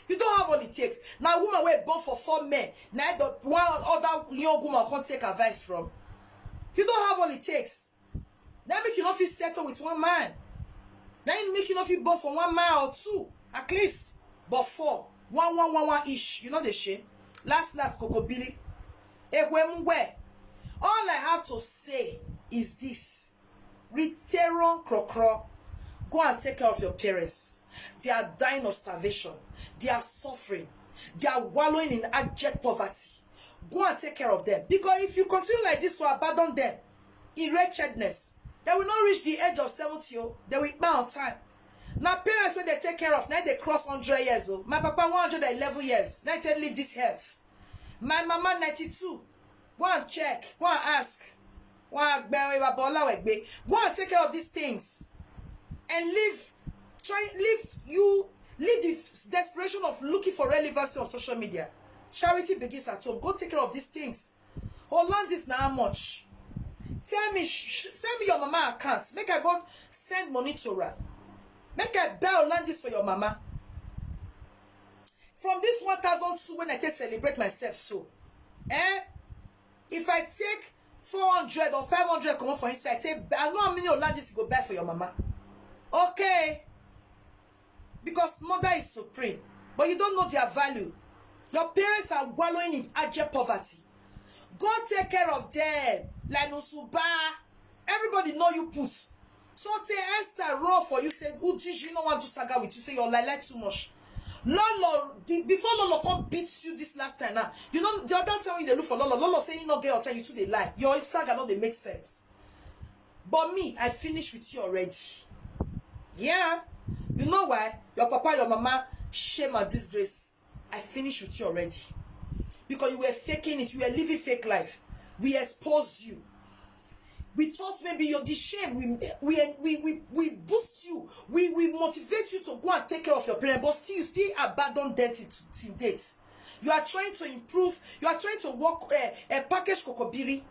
You don't have all it takes. Now woman were born for 4 men. Now the one other young woman can't take advice from. You don't have all it takes. That make you not feel settled with one man. That make you not feel born for 1 man or 2 at least. But 4, 1 ish. You know the shame. Last Coco Billy. All I have to say is this. Reteron crocro. Go and take care of your parents. They are dying of starvation. They are suffering. They are wallowing in abject poverty. Go and take care of them. Because if you continue like this to abandon them in wretchedness, they will not reach the age of 70. They will die on time. Now parents when they take care of, now they cross 100 years old. My papa 111 years. Now they live this health. My mama 92. Go and check. Go and ask. Go and take care of these things. And leave the desperation of looking for relevancy on social media. Charity begins at home. Go take care of these things. Holland is now how much? Send me your mama accounts. Make I go send money to her. Make I buy Hollandis for your mama. From this 1,002 when I take celebrate myself so. If I take 400 or 500 come on for inside, I know how many Hollandis you go buy for your mama. Okay. Because mother is supreme. But you don't know their value. Your parents are wallowing in abject poverty. Go take care of them. Like Nusuba. Everybody know you put. So say Esther raw for you. Say, Ujish, you don't want to saga with you. Say you're like too much. Lolo, before Lolo come beat you this last time now. You know, the other time when they look for Lolo say you not get your time, you two they lie. Your saga not they make sense. But me, I finished with you already. Yeah. You know why? Your papa, your mama, shame and disgrace. I finished with you already. Because you were faking it. You were living fake life. We exposed you. We thought maybe you're the shame. We boost you. We motivate you to go and take care of your parents. But still, you still abandon them till date. You are trying to improve. You are trying to work a package kokobiri.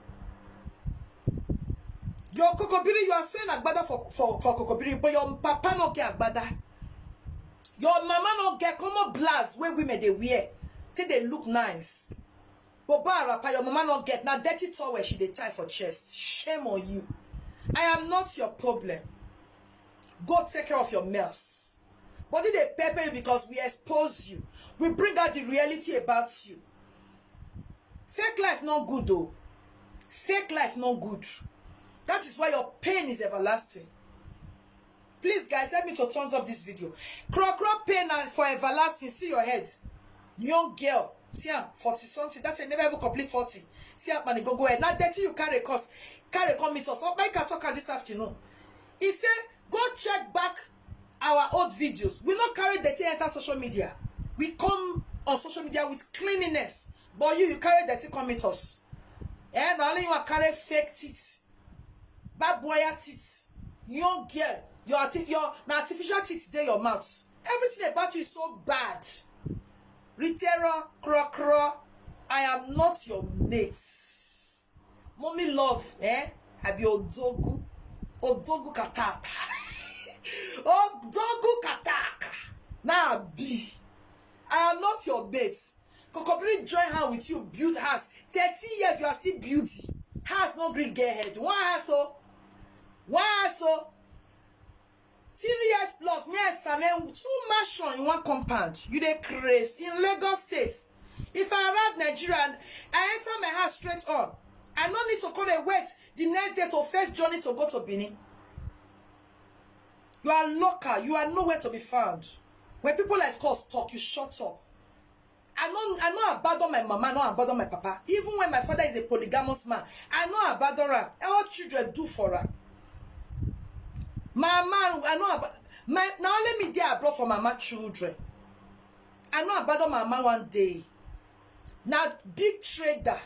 Your kokobiri, you are saying agbada for kokobiri, but your papa not get agbada. Your mama not get common blast when women they wear. Till they look nice. But your mama not get now dirty towel she they tie for chest. Shame on you. I am not your problem. Go take care of your mess. But did they pepper you because we expose you? We bring out the reality about you. Fake life not good though. Fake life not good. That is why your pain is everlasting. Please, guys, help me to thumbs up this video. Croc pain for everlasting. See your head. Young girl. See her, 40 something. That's never ever complete 40. See her, man, go ahead. Now, dirty you carry cost. Carry come meet us. I can talk this afternoon. He said, go check back our old videos. We not carry dirty enter social media. We come on social media with cleanliness. But you carry dirty come meet us. And only you carry fake teeth. Bad boy teeth. Young girl. Your artificial teeth there your mouth. Everything about you is so bad. Ritero, cro. I am not your mate. Mommy love, I be odogu. Odogu kataka. Odogu kataka. Now be. I am not your mate. Kokobri join hand with you, build house. 30 years you are still beauty. House no green get head. Why so? 3 years plus, me and Samuel, 2 mansion in one compound. You dey craze in Lagos State. If I arrive Nigeria, I enter my house straight on. I no need to come and wait the next day to first journey to go to Benin. You are local. You are nowhere to be found. When people like us talk, you shut up. I know abandon my mama, I know abandon my papa. Even when my father is a polygamous man, I know abandon her. All children do for her. Mama, I know about now let me get abroad for mama children. I know abandon my mama one day. Now big trader.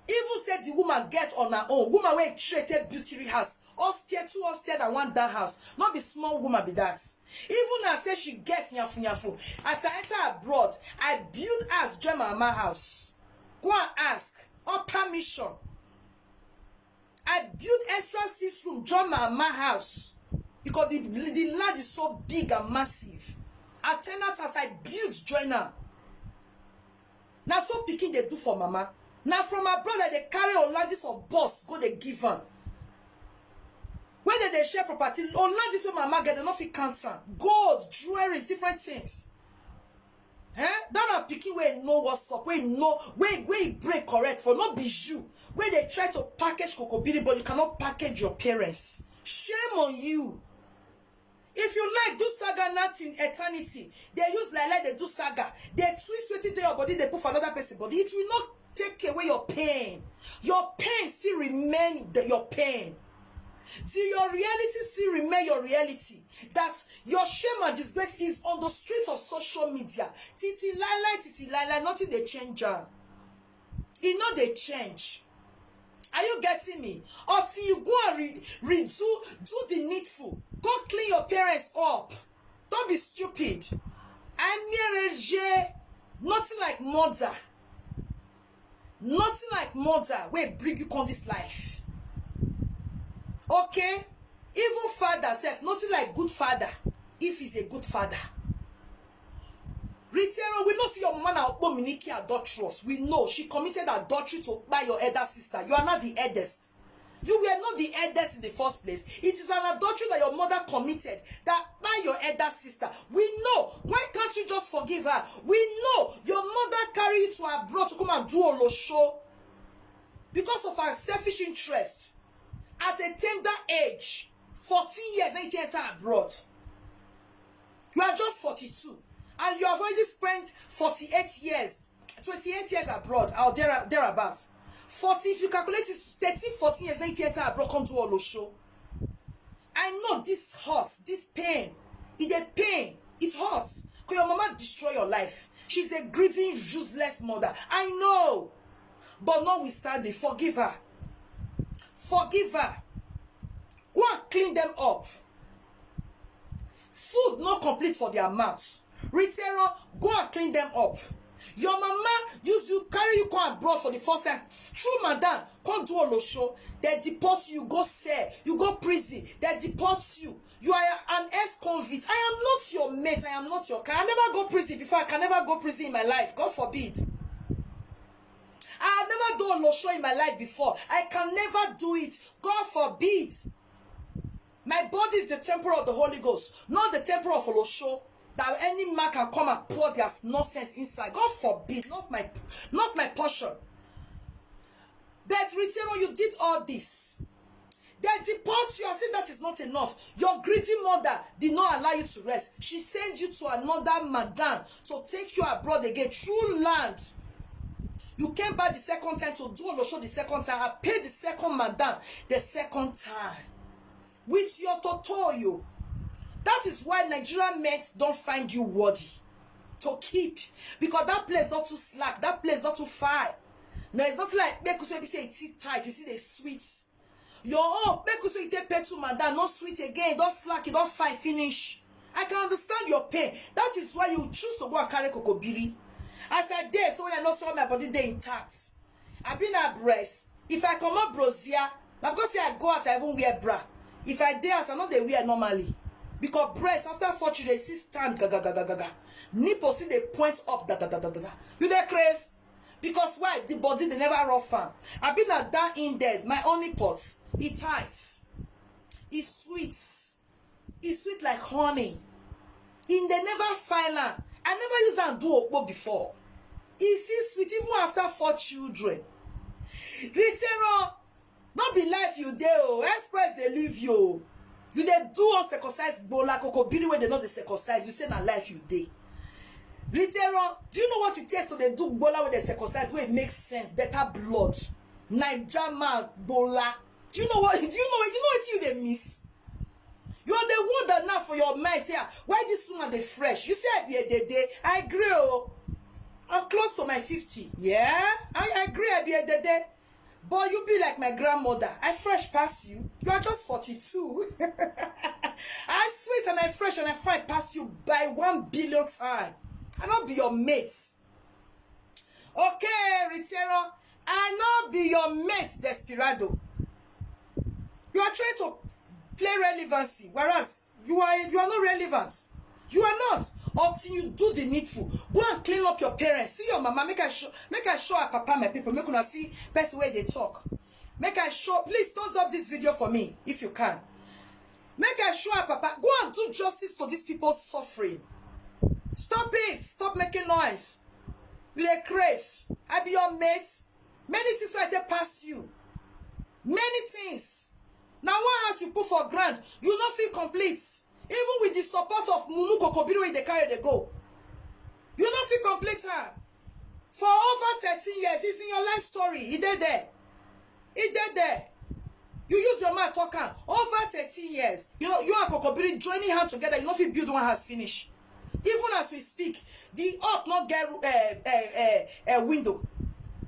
Even said the woman get on her own. Woman wey traded beauty house. Upstairs, 2 upstairs and 1 down house. Not be small woman be that. Even I say she gets nyafu. As I enter abroad, I build house join my mama house. Go and ask. Or permission. I build extra 6 room join my mama house. Because the land is so big and massive. I turn out as I build join her. Now so picking they do for mama. Now from my brother they carry Olandis of boss go they give her. When they share property, Olandis with mama get enough cancer, gold, jewelry, different things. That are picking where know what's up, where know where break correct for not bijou. Where they try to package kokobiri, but you cannot package your parents. Shame on you. If you like do saga not in eternity, they use like they do saga. They twist waiting to your body, they put for another person body. It will not take away your pain. Your pain still remain your pain. Till your reality still remain your reality. That your shame and disgrace is on the streets of social media. Titi lala, nothing they change. It not they change. Are you getting me? Until you go and do the needful. Go clean your parents up. Don't be stupid. I'm nothing like mother. Nothing like mother will bring you on this life. Okay? Even father self, nothing like good father if he's a good father. Retero, we know see your mama Miniki adulterous. We know she committed adultery to by your elder sister. You are not the eldest. You were not the eldest in the first place. It is an adultery that your mother committed that by your elder sister. We know. Why can't you just forgive her? We know your mother carried you to abroad to come and do Olo show because of her selfish interest. At a tender age, 14 years, then you enter abroad. You are just 42. And you have already spent 48 years, 28 years abroad, or thereabouts. 40, if you calculate it, 13, 14 years, then you enter abroad, come to all the show. I know this hurts, this pain. It's a pain. It hurts. Because your mama destroy your life. She's a greedy, useless mother. I know. But notwithstanding, forgive her. Forgive her. Go and clean them up. Food not complete for their mouths. Retero, go and clean them up. Your mama carry you come abroad for the first time. True madam, come do all the show. They deport you, go sell, you go prison. They deport you. You are an ex-convict. I am not your mate. I am not your kind. I never go prison before. I can never go prison in my life. God forbid. I have never done a show in my life before. I can never do it. God forbid. My body is the temple of the Holy Ghost, not the temple of Olosho. That any man can come and pour their nonsense inside. God forbid, not my portion. But Retero, you did all this. They deport you. I said that is not enough. Your greedy mother did not allow you to rest. She sent you to another madam to take you abroad again. True land. You came back the second time to do Olosho the second time. I paid the second madam the second time. With your tutorial. That is why Nigerian men don't find you worthy to keep. Because that place not too slack. That place not too far. No, it's not like Bekuso say it's tight. You see the sweet. Your own Bekuso you take petu madam, not sweet again. Don't slack. You don't fight finish. I can understand your pain. That is why you choose to go and carry kokobiri. As I did, so when I not saw my body there intact. I've been at breast. If I come up brosier, now because say I go out, I even wear bra. If I dare, I know they wear normally. Because breast, after 4 children, they see stand gaga. Nipple see they point up da. You there craze? Because why? The body they never rough am. I've been at that in dead. My only pot. It tight. It's sweet. It's sweet like honey. In the never final. I never used and do okpo before. It's still sweet even after 4 children. Ritero, not be life you dey o. Express they leave you. You dey do uncircumcised bola koko biri when they not the circumcised. You say na life you dey. Ritero, do you know what it takes to dey do bola when they circumcised? Where it makes sense, better blood. Naijama bola. Do you know what? What you dey miss? You are the one that now for your mind say, why this woman dey fresh? You say I be a day. I agree. Oh, I'm close to my 50. Yeah, I agree. I be a day. But you be like my grandmother. I fresh past you. You are just 42. I sweet and I fresh and I fine past you by 1 billion times. I not be your mate. Okay, Ritero. I not be your mate, Desperado. You are trying to play relevancy, whereas you are not relevant. You are not until you do the needful. Go and clean up your parents. See your mama. Make I show her papa, my people. Make una see best way they talk. Make I show. Please thumbs up this video for me if you can. Make I show her papa. Go and do justice to these people suffering. Stop it. Stop making noise. With a craze. I be your mate. Many things like that pass you. Many things. Now one house you put for grant, you not feel complete. Even with the support of Munu Kokobiro in the carry they go. You not feel complete, huh? For over 13 years, it's in your life story. It did there. It did there. You use your mouth talking. Over 13 years. You know, you and Kokobiri joining hands together, you not feel build one has finished. Even as we speak, the up not get a window.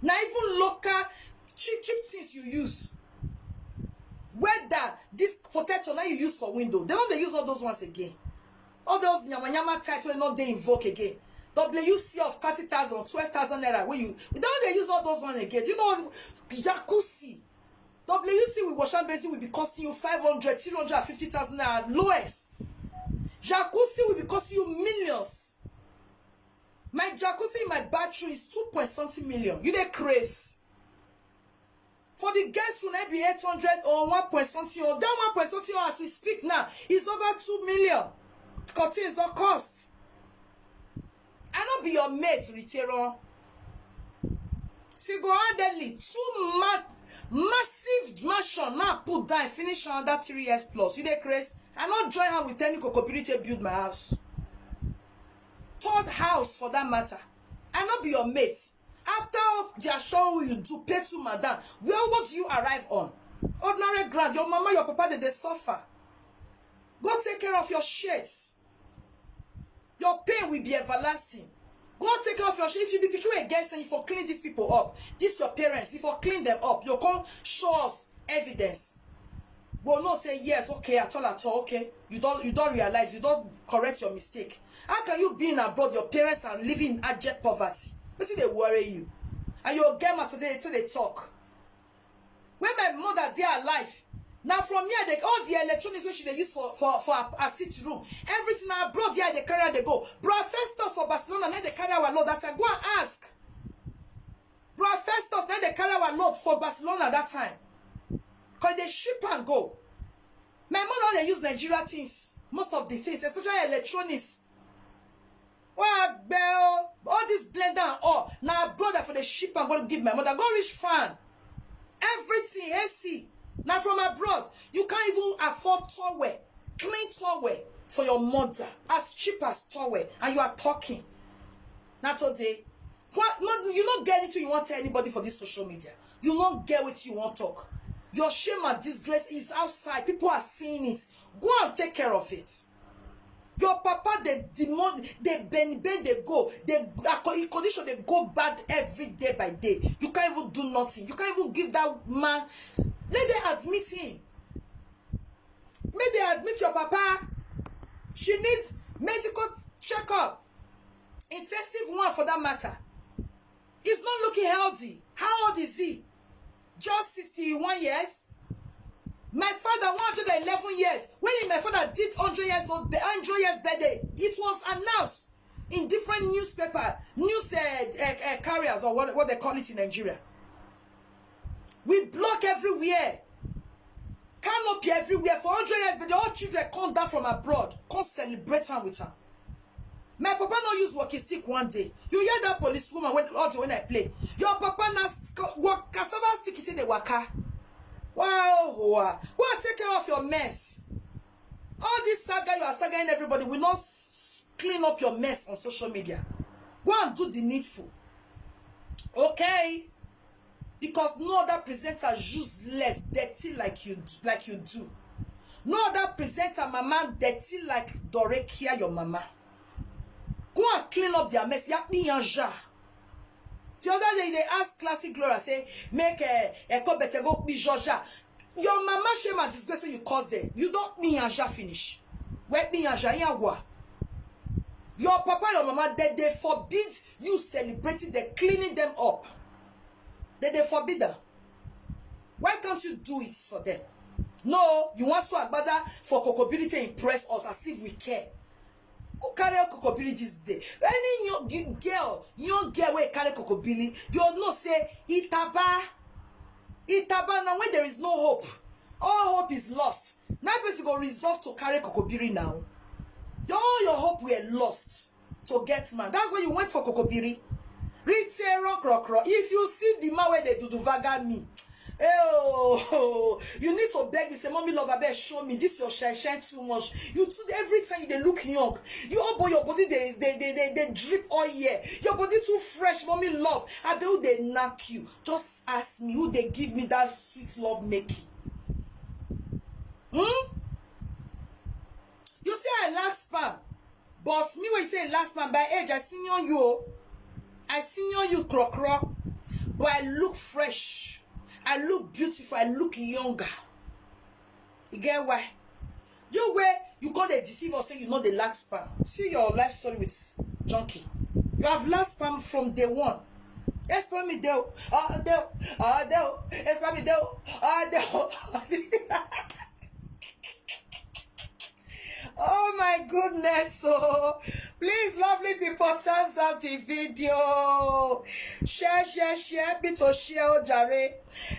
Now even local cheap things you use. Whether this potato now you use for window, they don't use all those ones again. All those nyama titles not they invoke again. WC of 30,000, 12,000 naira. Where you don't they use all those ones again? Do you know what Jacuzzi? WC with wash and basin will be costing you 500, 350,000 naira lowest. Jacuzzi will be costing you millions. My jacuzzi in my bathroom is 2.something million. You dey crazy. For the guests will not be 800 or 1.something. Or that 1.something as we speak now is over 2 million. Because it's not cost. I not be your mate, Ritero. Single-handedly, 2 massive mansion now put down, finish under 3 years plus. You dey crazy? I not join her with any Kokobiri to build my house. 3rd house for that matter. I not be your mate. After they are showing you do pay to madam, well, what do you arrive on? Ordinary grant. Your mama, your papa, they suffer. Go take care of your shit. Your pain will be everlasting. Go take care of your shit. If you be picking against and if you clean these people up, this your parents, if you clean them up, you come show us evidence. Well, no, say yes, okay, at all, okay. You don't realize, you don't correct your mistake. How can you be in abroad, your parents are living in abject poverty? What do they worry you? And you'll get mad today till they talk. When my mother they are alive, now from here all the electronics which they use for a sitting room, everything abroad here they carry they go. Bro Festus for Barcelona, then they carry our load that time. Go and ask. Bro Festus, then they carry our load for Barcelona that time. Cause they ship and go. My mother they use Nigeria things, most of the things, especially electronics. Well, bell, all this blender and all. Now, brother, for the ship, I'm going to give my mother. Go rich fan. Everything, AC. Now, from abroad, you can't even afford towel. Clean towel for your mother. As cheap as towel. And you are talking. Not today. What? No, you don't get it you want to tell anybody for this social media. You don't get what you want to talk. Your shame and disgrace is outside. People are seeing it. Go and take care of it. Your papa, they demand, they bend, they go. They condition, they go bad every day by day. You can't even do nothing. You can't even give that man. Let them admit him. May they admit your papa. She needs medical checkup. Intensive one for that matter. He's not looking healthy. How old is he? Just 61 years. My father 111 years. When my father did 100 years old, the 100 years birthday, it was announced in different news carriers or what they call it in Nigeria. We block everywhere. canopy everywhere for 100 years, but the all children come down from abroad, come celebrate her with her. My papa no use walking stick one day. You hear that police woman when I play. Your papa na walk cassava stick it in the waka. Wow, go and take care of your mess. All this saga you are sagaing everybody will not clean up your mess on social media. Go and do the needful. Okay? Because no other presenter useless, dirty like you do. No other presenter, mama, dirty like Dorekia, your mama. Go and clean up their mess. Yakni yanja. The other day they asked Classic Gloria, say, make a go better go be Georgia. Your mama shame and disgrace when you cause them. You don't me yanja finish. Where me yanja yawa. Your papa, your mama, they forbid you celebrating, they cleaning them up. They forbid them. Why can't you do it for them? No, you want so agbada for Kokobiri to impress us as if we care. Who carry Kokobiri this day? Any young girl where carry Kokobiri, you know say Itaba now when there is no hope. All hope is lost. Now person go resolve to carry Kokobiri now. All your hope were lost to get man. That's why you went for Kokobiri. If you see the man where they do vaga me, oh, you need to beg me. Say, mommy, love, I bet show me this your shine too much. You do every time they look young. Your body they drip all year. Your body too fresh, mommy, love. I bet who they knock you. Just ask me who they give me that sweet love making. You say I lack spam, but me when you say last spam by age, I senior you, crocro, but I look fresh, I look beautiful, I look younger. You get why? You where you call the deceive or say you know the last spam. See your life story with Junkie. You have last spam from day one. Spam me del, spam me del, Oh my goodness, so please lovely people, thumbs up the video, share me to share jare.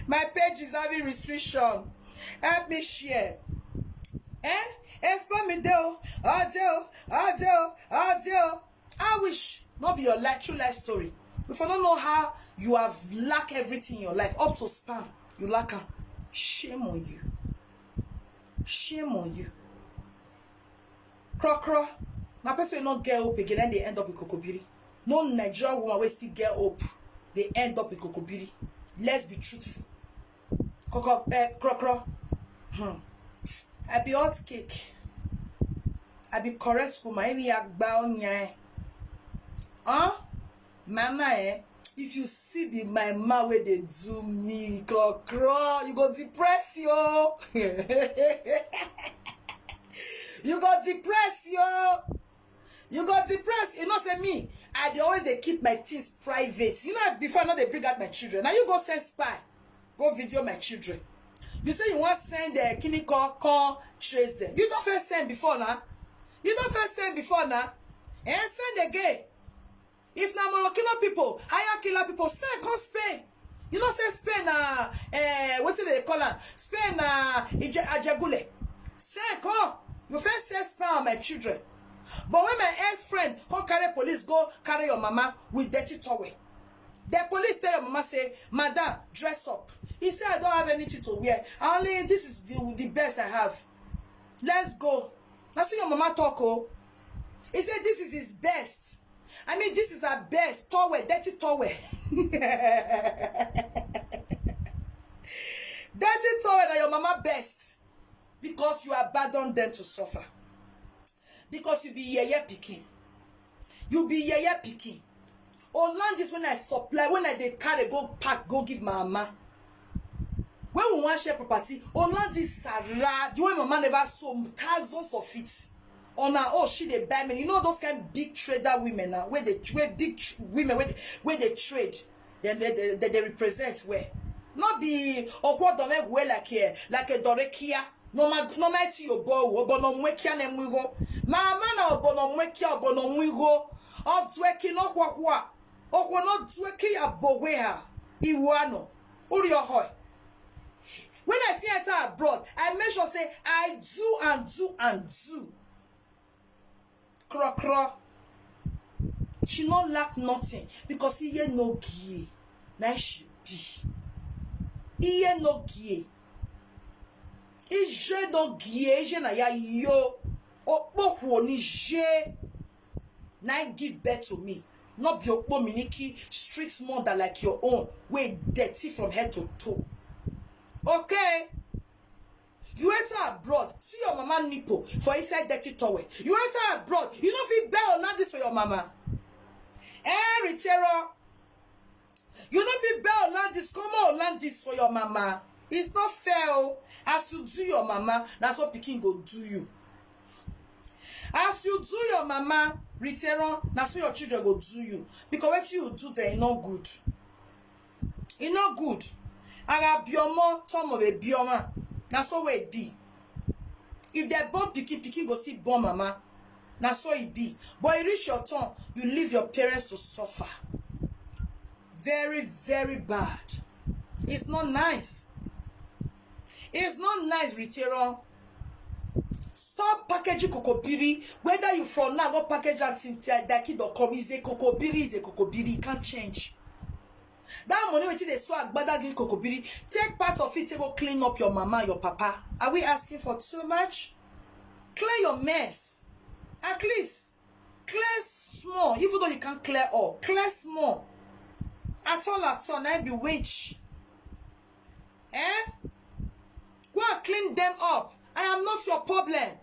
My page is having restriction, help me share. Explain me do I wish not be your true life story. If I don't know how you have lack everything in your life up to spam, you lack them. Shame on you. Shame on you. Crocro, my person will not get up again and they end up with Kokobiri. No Nigerian woman will still get up. They end up with Kokobiri. Let's be truthful. Crocro. I be hot cake. I be correct woman. Any agba nya. Mama if you see the my ma where they do me, crocro, you go depress yo. You got depressed, yo. You got depressed. You know, say me. I always they keep my things private. You know, before now they bring out my children. Now you go send spy. Go video my children. You say you want to send the call trace them. You don't first send before now. You don't first send before now. And send again. If now Moroccan people, higher killer people, send come Spain. You know, say Spain what's it they call her? Spain Ajagule. Send come. You first say spam on my children. But when my ex-friend come carry police, go carry your mama with dirty towel. The police tell your mama, say, madam, dress up. He said, I don't have anything to wear. Only this is the best I have. Let's go. That's what your mama talk, oh. He said, this is his best. I mean, this is her best. Towel, dirty towel. Dirty towel are your mama best. Because you abandon them to suffer. Because you be yeye picking. You be yeye picking. Oh, land is when I supply, when I they carry, go pack, go give my mama. When we want share property, oh, land is Sarah. The way my mama never sold thousands of it. On her, oh, she they buy me. You know those kind of big trader women now, where big women, where they trade, then they represent where. Not be, or what don't make well like a Dorekia. No my to your boy, but no mwekia ne mwigo. Mama na obono mwekia obono mwigo. O tweki no kwa. O kwa no tweki ya bowe ha. Iwano. Uri your hoy. When I see it abroad, I make sure say I do and do and do. Kro. She not lack nothing because he no gie. Now she be. He no gie. Je no gie. Je na ya yo. Okpo ni je. Now give birth to me. Not be okpo miniki street mother like your own. We dirty from head to toe. Okay. You enter abroad, see your mama nipple for inside dirty towel. You enter abroad, you don't feel bad or not this for your mama. Retailer, you don't feel bad or not this, come on, land this for your mama. It's not fair. As you do your mama, that's what Pikin go do you. As you do your mama, retailer, that's what your children go do you. Because what you do there is not good. It's not good. Aga biomo, some of a bioma. Na so where it be. If they born Pikin go see born mama. Na so it be. But it reach your turn, you leave your parents to suffer. Very, very bad. It's not nice. It's not nice, retailer. Stop packaging kokobiri. Whether you from now go package and daki.com is a kokobiri. It can't change. That money waiting they swag bada give kokobiri. Take part of it to go clean up your mama, your papa. Are we asking for too much? Clear your mess. At least clear small. Even though you can't clear all, clear small. At all, I be witch. Go and clean them up. I am not your problem.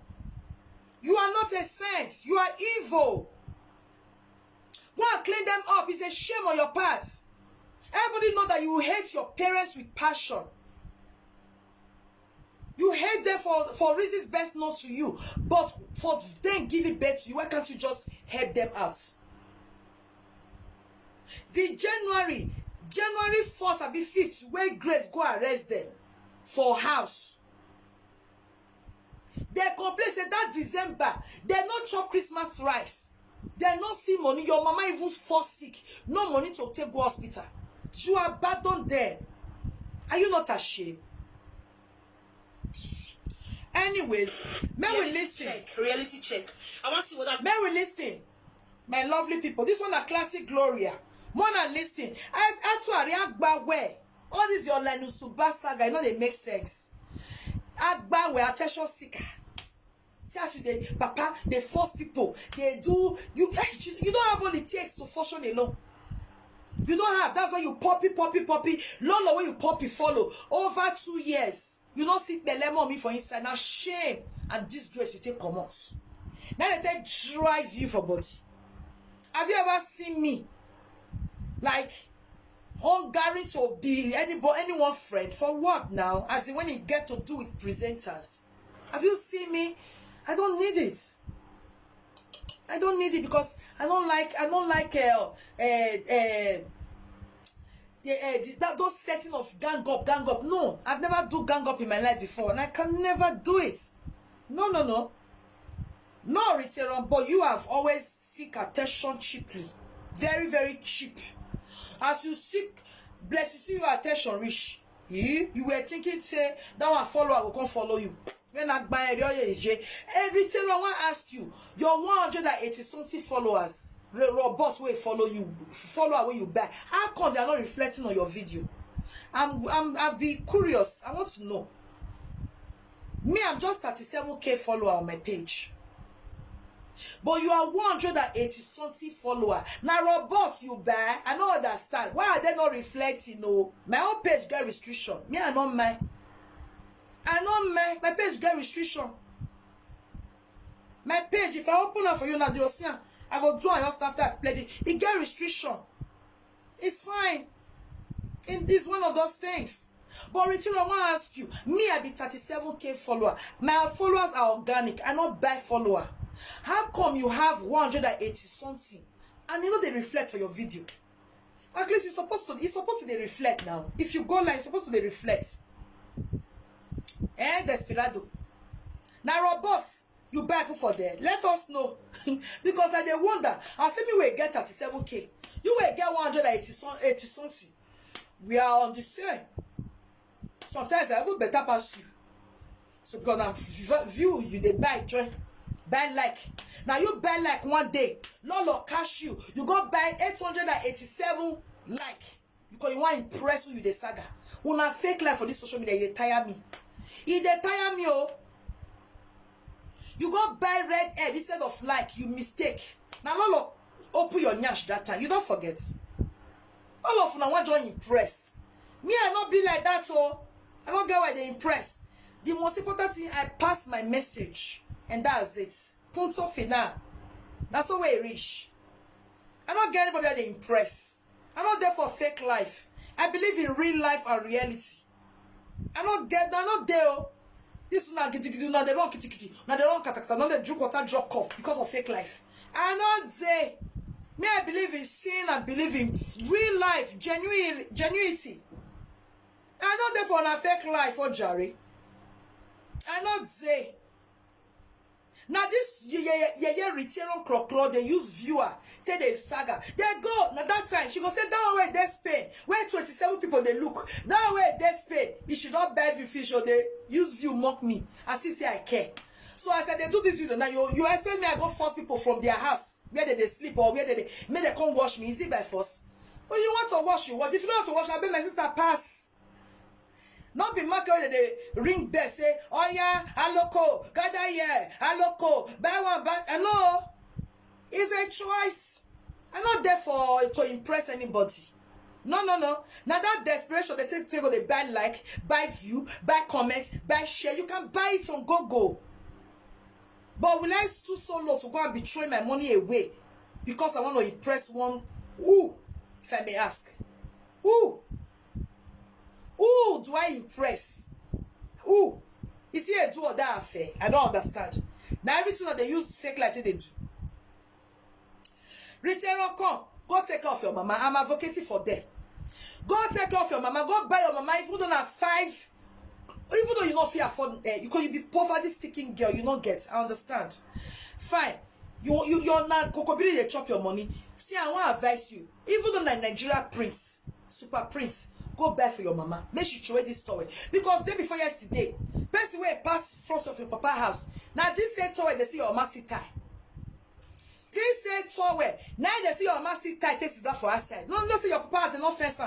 You are not a saint. You are evil. Go and clean them up. It's a shame on your part. Everybody know that you hate your parents with passion. You hate them for reasons best known to you. But for them giving birth to you, why can't you just help them out? The January 4th and 5th, where Grace go arrest them for house. They complain say that December, they not chop Christmas rice. They not see money. Your mama even fall sick. No money to take go hospital. You are abandoned there. Are you not ashamed? Anyways, may we listen. Reality check. I want to see what that. May we listen. My lovely people. This one a classic Gloria. More than listen. I to react back where. All this your Lenusuba saga, you know they make sense. Agba where attention seeker. See as you they papa, they force people. They do you don't have all it takes to function alone. You don't have. That's why you poppy. Lolo when you poppy follow. Over 2 years. You don't see the lemon me for inside. Now shame and disgrace you take come out. Now they take drive you for body. Have you ever seen me? Like hungry to be anyone friend for what now? As in when you get to do with presenters. Have you seen me? I don't need it. I don't need it because I don't like those setting of gang up. No, I've never do gang up in my life before, and I can never do it. No, retailer, but you have always seek attention cheaply, very, very cheap. As you seek, bless you, see your attention rich. You were thinking, say that one follow, I will come follow you. When I buy a retailer, I want to ask you, your 180 something followers, robots will follow you, follow away you buy. How come they are not reflecting on your video? I've been curious. I want to know. Me, I'm just 37K follower on my page. But you are 180 something follower. Now robots you buy, I don't understand. Why are they not reflecting? No, my own page get restriction. Me, I don't mind. My page get restriction. My page, if I open up for you now, you'll see I go do just after I've played it. It get restriction. It's fine. It's one of those things. But Richard, I want to ask you, me, I be 37K follower. My followers are organic. I not buy follower. How come you have 180 something and you know they reflect for your video? At least it's supposed to they reflect now. If you go like it's supposed to they reflect. Desperado. Now robots, you buy people for there. Let us know. Because I they wonder. I say me will get 37K. You will get 180 something. We are on the same. Sometimes I will better pass you. So gonna view you they buy joy, buy like. Now you buy like one day, Lolo cash you go buy 887 like because you want to impress who you the saga. Una fake life for this social media, you tire me. If they tire me, oh, you go buy red head instead of like, you mistake. Now Lolo open your nyash that time. You don't forget. All of una want to impress. Me, I not be like that, oh. I don't get why they impress. The most important thing, I pass my message. And that's it. Punto final. That's how we reach. I don't get anybody that they impress. I'm not there for fake life. I believe in real life and reality. I'm not there. Oh. This is not kitty. Now they don't kitty. Now they don't katakata. Now they drink water, drop cough because of fake life. I'm not there. Me, I believe in sin and believe in real life, genuinity. I'm not there for a fake life, oh Jerry. I'm not there. Now this return crocro, they use viewer, say they saga. They go, now that time, she go say, that way they pay. Where 27 people they look, that way they pay. You should not buy view fish or they use view mock me. As if say I care. So I said, they do this video. Now you expect me I go force people from their house, where they sleep or where they come wash me. Is it by force? Well, you want to wash, you wash. If you don't want to wash, I bet my sister pass. Not be market where they ring bell, say, oh yeah, aloko, gather here, aloko, buy one, buy. I know. It's a choice. I'm not there to impress anybody. No. Now that desperation, they take they buy like, buy view, buy comment, buy share. You can buy it on Google. But will I stoop so low to go and betray my money away because I want to impress one? Who, if I may ask? Who do I impress? Who? Is he a do or die affair? I don't understand. Now everything that they use fake like they do. Retailer, come. Go take care of your mama. I'm advocating for them. Go take care of your mama. Go buy your mama. If you don't have 5, even though you not feel afford, because you be poverty sticking girl, you not get. I understand. Fine. You're not kokobiri they chop your money. See, I want to advise you. Even though like Nigeria prince, super prince, go buy for your mama. Make she throw this toy. Because day before yesterday, person where pass front of your papa house. Now this same toy they see your mama sit tie. This same toy now they see your mama sit tie. Take it down for outside. No, see your papa has no fence.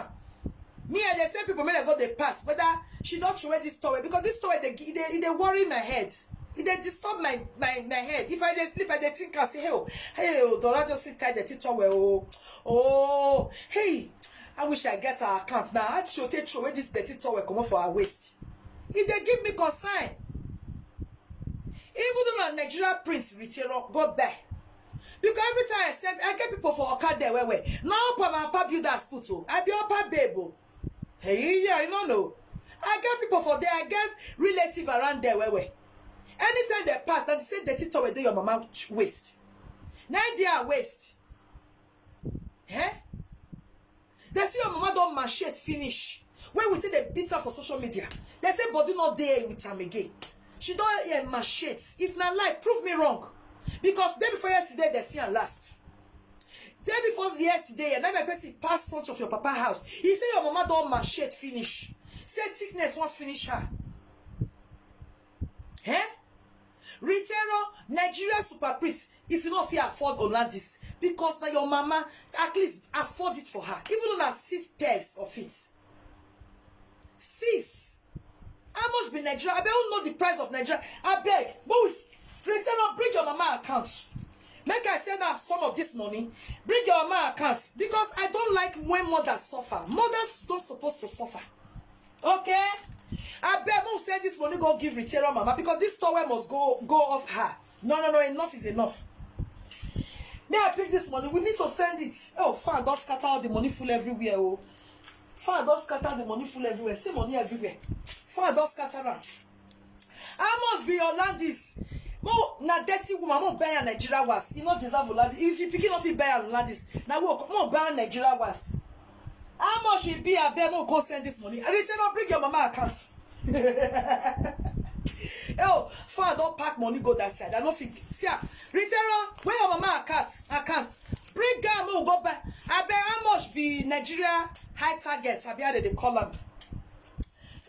Me and the same people may go they pass, but she don't throw this toy because this toy they worry my head. It disturb my head. If I sleep, I think I say, hey, Dora just sit tight the toy. Oh, hey. I wish I get her account now. I should take away this dirty towel come off for her waist. If they give me concern, even though a Nigeria prince retailer go buy. Because every time I said I get people for Oka there where now Papa builders put I be upper baby. Hey, yeah, I don't know. I get people for there, I get relative around there where anytime they pass, then they say dirty towel they your mama waist. Now they are waist. Eh? They see your mama don't machete finish. When we say they beat her for social media, they say body not there with her again. She don't machete. If not lie, prove me wrong. Because day before yesterday, they see her last. Day before yesterday, and then my person passed front of your papa house. He say your mama don't machete finish. Say thickness won't finish her. Eh? Retailer, Nigeria super prince, if you don't feel afford Olandis, because now your mama at least afford it for her, even though that's 6 pairs of it. 6. How much be Nigeria? I don't know the price of Nigeria. I beg, but with retailer, bring your mama account. Make I send her some of this money. Bring your mama account because I don't like when mothers suffer. Mothers don't supposed to suffer. Okay? I bet mom send this money go give retailer mama because this towel must go off her. No, enough is enough. May I pick this money? We need to send it. Oh, fan don't scatter all the money full everywhere. Oh, fan don't scatter the money full everywhere. See money everywhere. Fan don't scatter her. I must be your landis. Mo na dirty woman. Mo buy a Nigeria was. You not deserve landis. If you picking off, you buy a landis. Now go. Mo buy a Nigeria was. How much it be? I bet no go send this money. I return not bring your mama account. Oh, father don't pack money go that side. I don't think. See, return where your mama account. Bring them no go back. I bet how much be Nigeria high target? I bet they call them.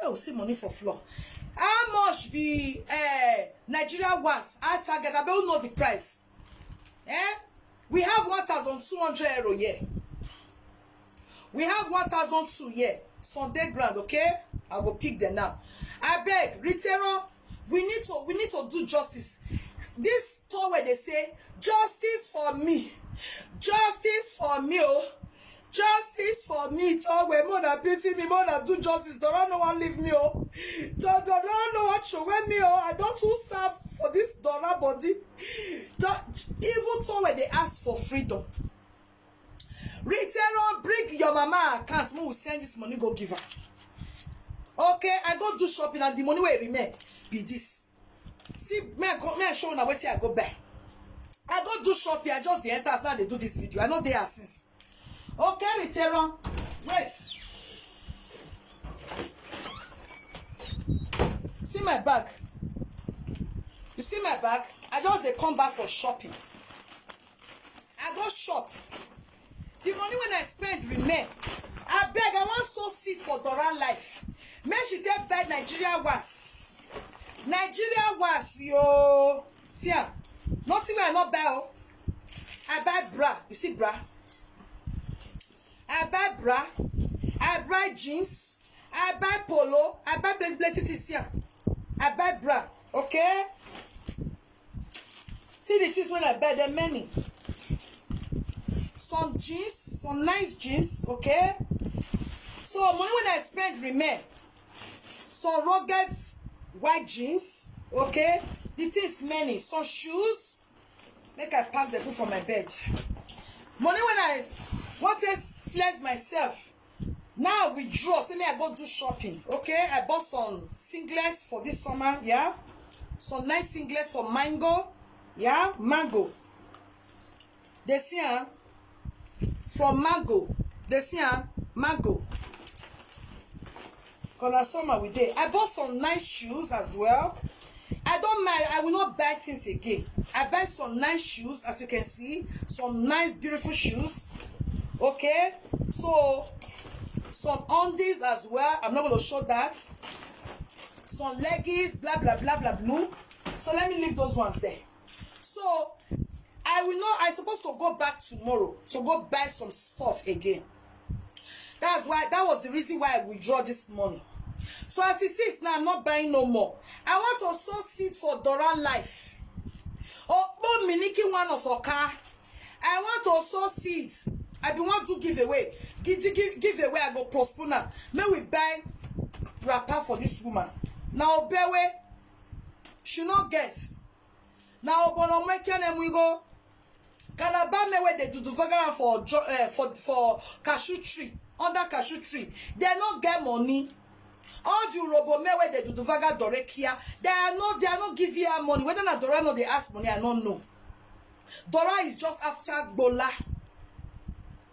Oh, see money for floor. How much be Nigeria was? I target, I don't know the price. We have 1,200 euro here. We have 1,002 here. Sunday grand, okay? I will pick them now. I beg, Ritero, we need to do justice. This store where they say justice for me, oh. Justice for me, talk where more than pity me, more than do justice. Don't no one leave me, oh. Don't know what show me, oh. I don't too serve for this dollar body. Even talk where they ask for freedom. Retailer, bring your mama account. We will send this money, go give her. Okay, I go do shopping and the money will remain. Be this. See, me show now wait till I go back. I go do shopping. I just the enters now they do this video. I know they are since. Okay, retailer, wait. See my bag. You see my bag? I just they come back for shopping. I go shop. The money when I spend remain. I beg, I want so seat for Dora life. Make she take buy Nigeria was. Nigeria was, yo. See ya. Nothing I not buy. I buy bra. You see bra? I buy bra. I buy jeans. I buy polo. I buy plenty things here. I buy bra. Okay? See the things when I buy them many. Some jeans, some nice jeans, okay? So money when I spend remain. Some rugged white jeans, okay? The things many. Some shoes. Make I pack the book from my bed. Money when I want to flex myself. Now I withdraw. Say me I go do shopping, okay? I bought some singlets for this summer, yeah? Some nice singlets for mango, yeah? Mango. They see, from mango, they see mango. Cause summer we did. I bought some nice shoes as well. I don't mind. I will not buy things again. I buy some nice shoes, as you can see, some nice beautiful shoes. Okay, so some undies as well. I'm not going to show that. Some leggings, blah blah blah blah blue. So let me leave those ones there. So I will not. I'm supposed to go back tomorrow to go buy some stuff again. That's why. That was the reason why I withdraw this money. So as it is now, I'm not buying no more. I want to also sit for Dora life. Oh, Miniki one of our car. I want to also sit. I do want to give away. Give away. I go prosper now. May we buy wrapper for this woman. Now, Bewe, she not guess. Now, Bono Mekan and we go. Calabar me where they do the vagara for cashew tree. Under cashew tree. They not get money. All the robo me where they do the vaga dorekia. They are not giving her money. Whether not Dora no they ask money, I don't know. Dora is just after Bola.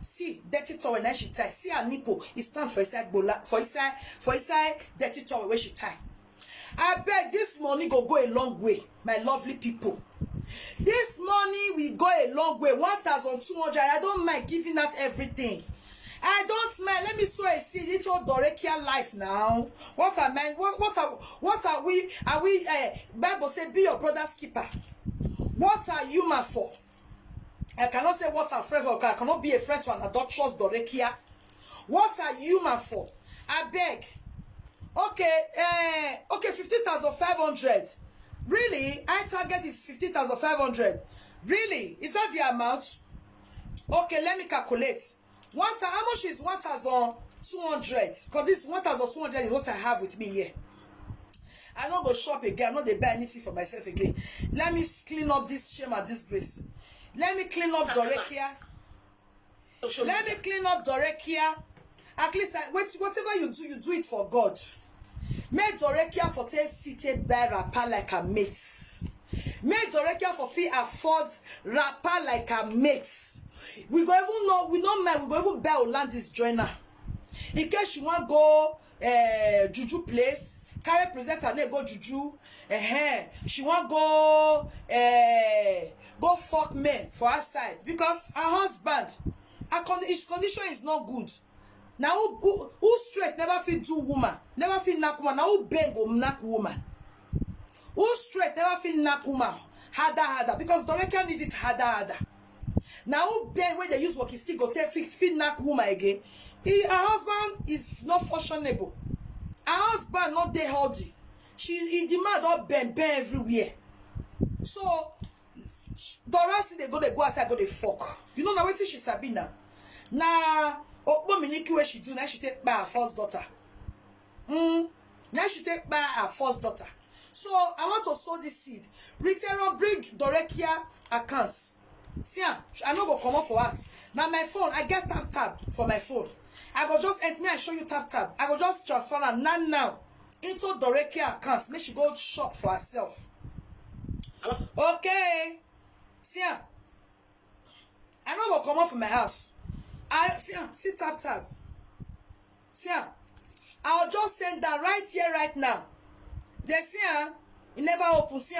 See, dirty towel when she tie. See her nipple. It stands for inside Bola. For inside dirty towel where she tie. I beg this money go a long way, my lovely people. This money will go a long way. 1,200. I don't mind giving out everything. I don't mind. Let me sow a seed. Little Dorekia life now. What am I? What are we? Are we? Bible say, be your brother's keeper. What are you man for? I cannot say what are friends for. I cannot be a friend to an adulterous Dorekia. What are you man for? I beg. Okay. Okay. 50,500. Really? I target is 50,500. Really? Is that the amount? Okay. Let me calculate. How much is 1,200? Because this 1,200 is what I have with me here. I'm not going to shop again. I'm not going to buy anything for myself again. Let me clean up this shame and disgrace. Let me clean up Dorekia. Let me clean up Dorekia. At least, whatever you do it for God. Make Dorekia for take seated by rapper like a mate. Make Dorekia for fee afford rapper like a mate. We go even know, we don't mind, we go even buy Olandis joiner. In case you want go Juju place, carry presenter and go Juju. She want go fuck men for her side because her husband, his condition is not good. Now who straight never fit do woman, never fit knock woman. Now who bend go knock woman? Who straight never fit knock woman? Harder, because Dorekia need it harder. Now who bend when they use walkie stick go take fit knock woman again? Her husband is not fashionable. Her husband not dey healthy. She demand all bend everywhere. So Dorasi they go outside go dey fuck. You know now wetin she sabi now. Nah, Miniki where she do now she take by her first daughter. Now she take by her first daughter. So I want to sow this seed. Return bring Dorekia accounts. See, I no go come up for us. Now my phone, I get tap for my phone. I go just enter me and show you tap. I go just transfer her now into Dorekia accounts. Make she go shop for herself. Okay. See, I no go come up from my house. I see tap. See, I'll just send that right here, right now. They see, it never open. See,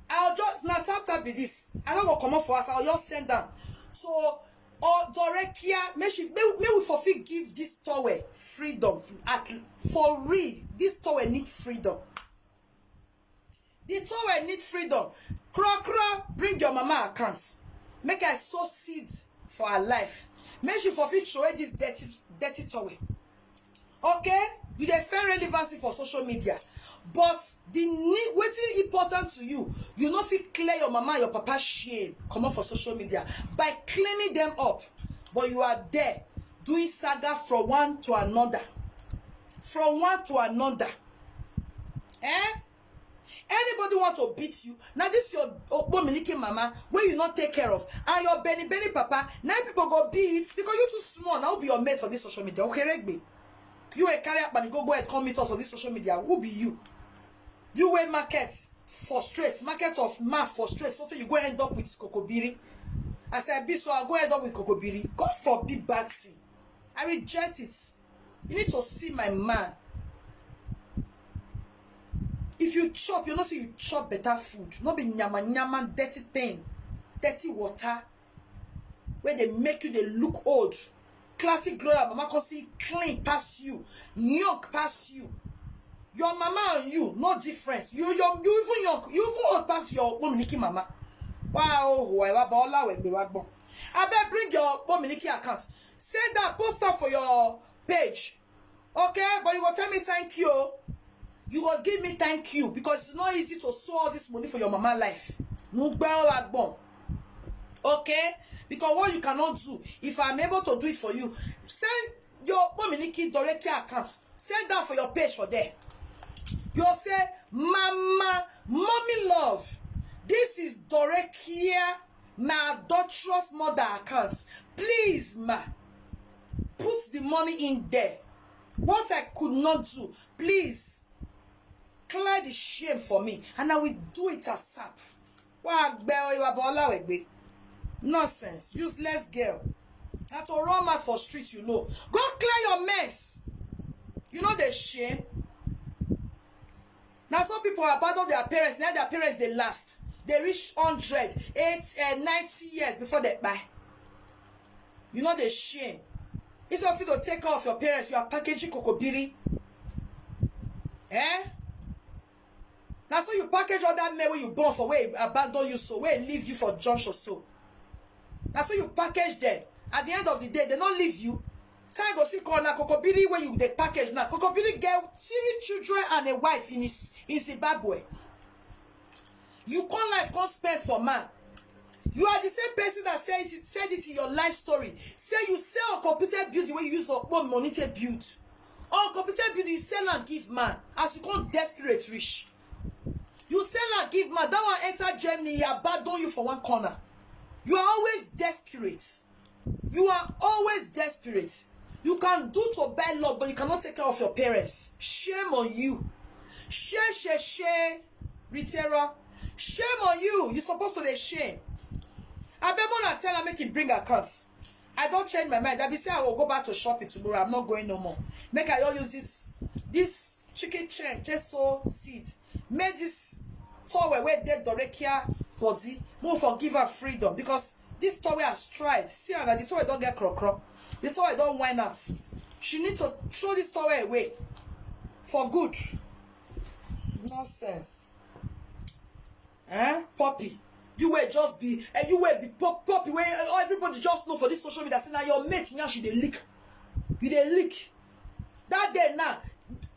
I'll just now tap be this. I don't go come up for us. I'll just send them. So, Dorekia, may we fulfill give this tower freedom for real. This tower need freedom. The tower need freedom. Bring your mama account. Make her sow seeds for her life. Make she fulfill throw away this dirty tower. Okay? You dey find relevancy for social media. But the wetin important to you, you no fit clear your mama and your papa shame come up for social media by cleaning them up. But you are there doing saga from one to another. Anybody want to beat you? Now this your Miniki mama where you not take care of, and your Benny papa. Now people go beat because you too small. Now be your mate for this social media. Okay, Regbe. You will carry up and go ahead come meet us on this social media. Who be you? You will market of math frustrate. So you go end up with Kokobiri. As I be so, I'll go end up with Kokobiri. God forbid bad thing. I reject it. You need to see my man. If you chop, you know, see you chop better food. Not be nyama, dirty thing, dirty water, where they make you they look old. Classic glory, mama can see clean past you, young past you. Your mama and you, no difference. You even young, you even old past your Miniki mama. Wow, I bet bring your Miniki account. Send that poster for your page. Okay, but you will tell me thank you. You will give me thank you because it's not easy to sow all this money for your mama life. Okay? Because what you cannot do, if I'm able to do it for you, send your Miniki Dorekia account. Send that for your page for there. You'll say, Mama, Mommy love. This is Dorekia, my adulterous mother account. Please, ma, put the money in there. What I could not do, please. Clear the shame for me, and I will do it ASAP. Nonsense, useless girl. That's a run mad for street, you know. Go clear your mess. You know the shame. Now some people abandon their parents. Now their parents they last. They reach 100, 90 years before they die. You know the shame. Instead of you to take care of your parents, you are packaging Kokobiri. Eh? Now so you package all that men where you born for, where abandon you so, where leave you for Josh or so. Now so you package them. At the end of the day, they don't leave you. Time go see corner Kokobiri where you they package now. Kokobiri get 3 children and a wife in Zimbabwe. You can't life can't spend for man. You are the same person that said it in your life story. Say you sell computer beauty where you use your money to build. Or computer beauty you sell and give man as you can't desperate rich. You sell and give man, that one enter Germany, he abandon you for one corner. You are always desperate. You are always desperate. You can do to buy love, but you cannot take care of your parents. Shame on you. Share, Ritera. Shame on you. You're supposed to be shame. I bet more tell her make him bring accounts. I don't change my mind. I be say I will go back to shopping tomorrow. I'm not going no more. Make I all use this chicken chain, just so seed. Make this tower where dead Dorekia body. Move for give her freedom because this tower has tried. See how the tower don't get croc. The tower don't whine out. She needs to throw this towel away for good. Nonsense. Poppy, you will just be, and you will be Poppy where everybody just know for this social media. Say now your mate now she dey leak. You dey leak. That day now,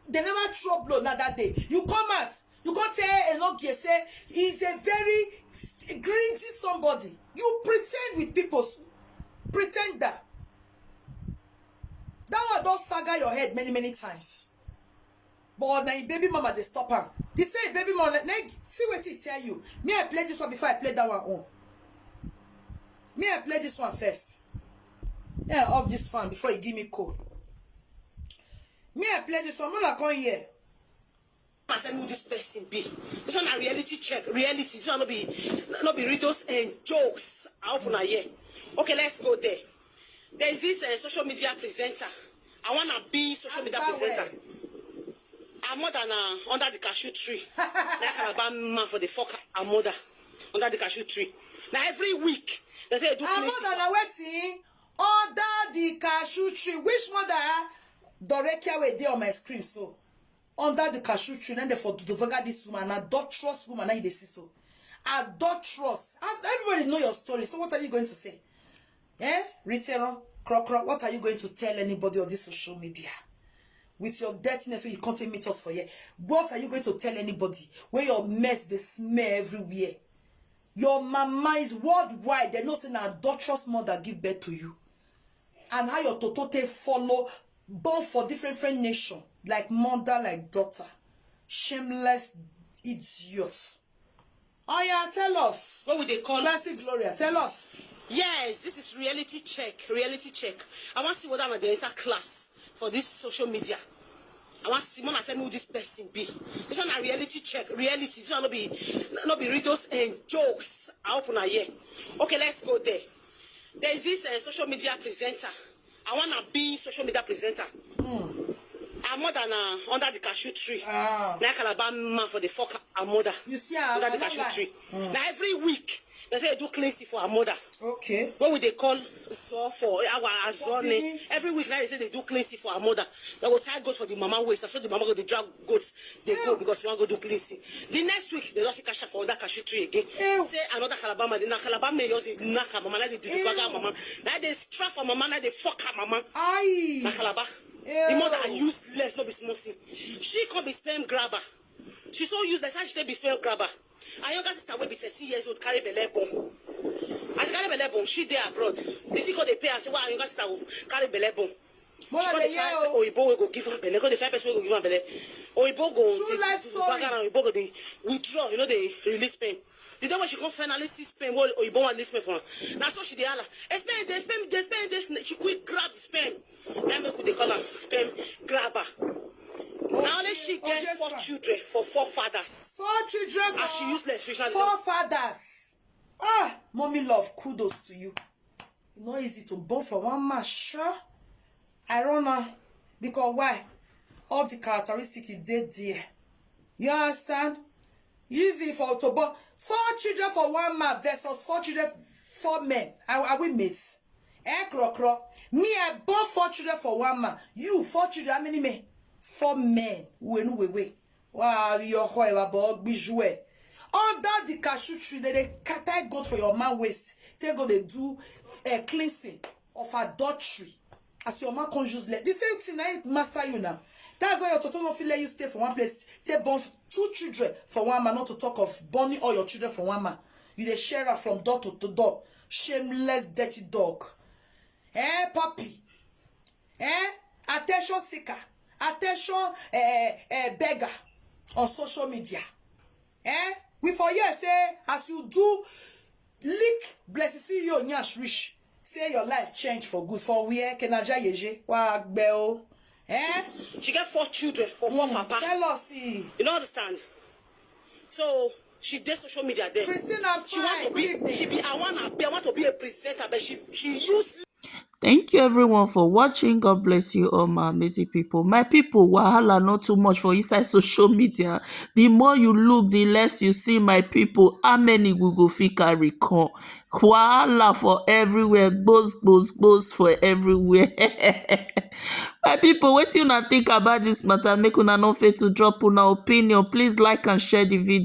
they never throw blow now that day. You come out, you can't tell Enogie say he's a very greedy somebody. You pretend with people. Pretender. That one don't saga your head many times. But now your baby mama they stop him. They say baby mama, see what he tell you. Me I play this one before I play that one on. Me I play this one first. Yeah, off this fan before you give me code. Me I play this one. I'm not going here. I said, who this person be? This one a reality check. Reality. This one not be riddles and jokes. I open a year. Okay, let's go there. There is this social media presenter. I wanna be social media presenter. I'm more than under the cashew tree. Like a man for the fuck. I'm mother under the cashew tree. Now every week they say do. I'm more than a waiting under the cashew tree. Which mother Dorekia were there on my screen so? Under the cashew tree, then they for to forget this woman, adulterous woman. Now you see so, adulterous. Everybody know your story. So what are you going to say? Retailer, croc. What are you going to tell anybody on this social media? With your dirtiness, where you can't meet us for here. What are you going to tell anybody? Where your mess they smell everywhere. Your mama is worldwide. They know saying an adulterous mother give birth to you, and how your totote follow, born for different nation. Like mother, like daughter. Shameless idiots. Oh yeah, tell us. What would they call Classic Gloria, tell us. Yes, this is reality check. Reality check. I want to see whether I'm at the enter class for this social media. I want to see mama tell me who this person be. This one a reality check. Reality. This one not be riddles and jokes. I open a year. Okay, let's go there. There is this social media presenter. I wanna be social media presenter. I'm more than under the cashew tree. Like a man for the fuck a mother. You see, under the cashew tree. Now every week they say do cleansing for a mother. Okay. What would they call so for our zone? Every week now they say they do cleansing for a mother. They will tie goats for the mama waist. That's why the mama go the drag goats. They go because you want to go do cleansing. The next week they just cash for that cashew tree again. Say another Calabama. The Calabama use it naka mama. Now they do the mama. Now they strap for mama. Now they fuck her mama. Aye. Na Calabama. The mother are useless, not be small thing. She can't be sperm grabber. She's so useless, how she be sperm grabber. Her younger sister will be 13 years old, carry belly bone. As she carry belly bone, she there abroad. They see how they pay and say, well, her younger sister will carry belly bone. She can't find Oyibo will go give her belly. Because the 5 person will go give her belly. Oyibo go true life story. Oyibo go they withdraw, you know, they release sperm. The day when she come finally see sperm, what Oyibo want release sperm for her. Now so she dey holla, sperm. She quick grab the sperm. Now make they call her sperm grabber. Now only she get 4 children for 4 fathers. 4 children for she useless. 4 fathers. Mommy love, kudos to you. It's not easy to born from one man, sure. I don't know. Because why? All the characteristics is dead there. You understand? Easy for to born 4 children for one man versus 4 children 4 men. Are we mates? Kro. Me, I born 4 children for one man. You 4 children, how many men? 4 men. We. Wow, you're about bijoué. Under the cashew tree, they cut goat for your man waist. They go they do a cleansing of adultery. As your man conjures let. The same thing I master you now. That's why your total no feel let you stay for one place. Take born 2 children for one man, not to talk of burning all your children for one man. You the share from door to door. Shameless, dirty dog. Puppy. Attention seeker. Attention beggar on social media. We for you say as you do leak blessed see your nyash rich. Say your life change for good. For where can Aja Yeje? Wa gbeo. She got 4 children for 4 papa. Tell us. You don't understand. So she did social media there. Christine, I'm fine. I want to be a presenter, but she used. Thank you everyone for watching. God bless you all, my amazing people. My people, wahala not too much for inside social media. The more you look, the less you see, my people. How many we go fit carry come? Wahala for everywhere. Goes for everywhere. My people, wetin una think about this matter? Make una no fail to drop una opinion. Please like and share the video.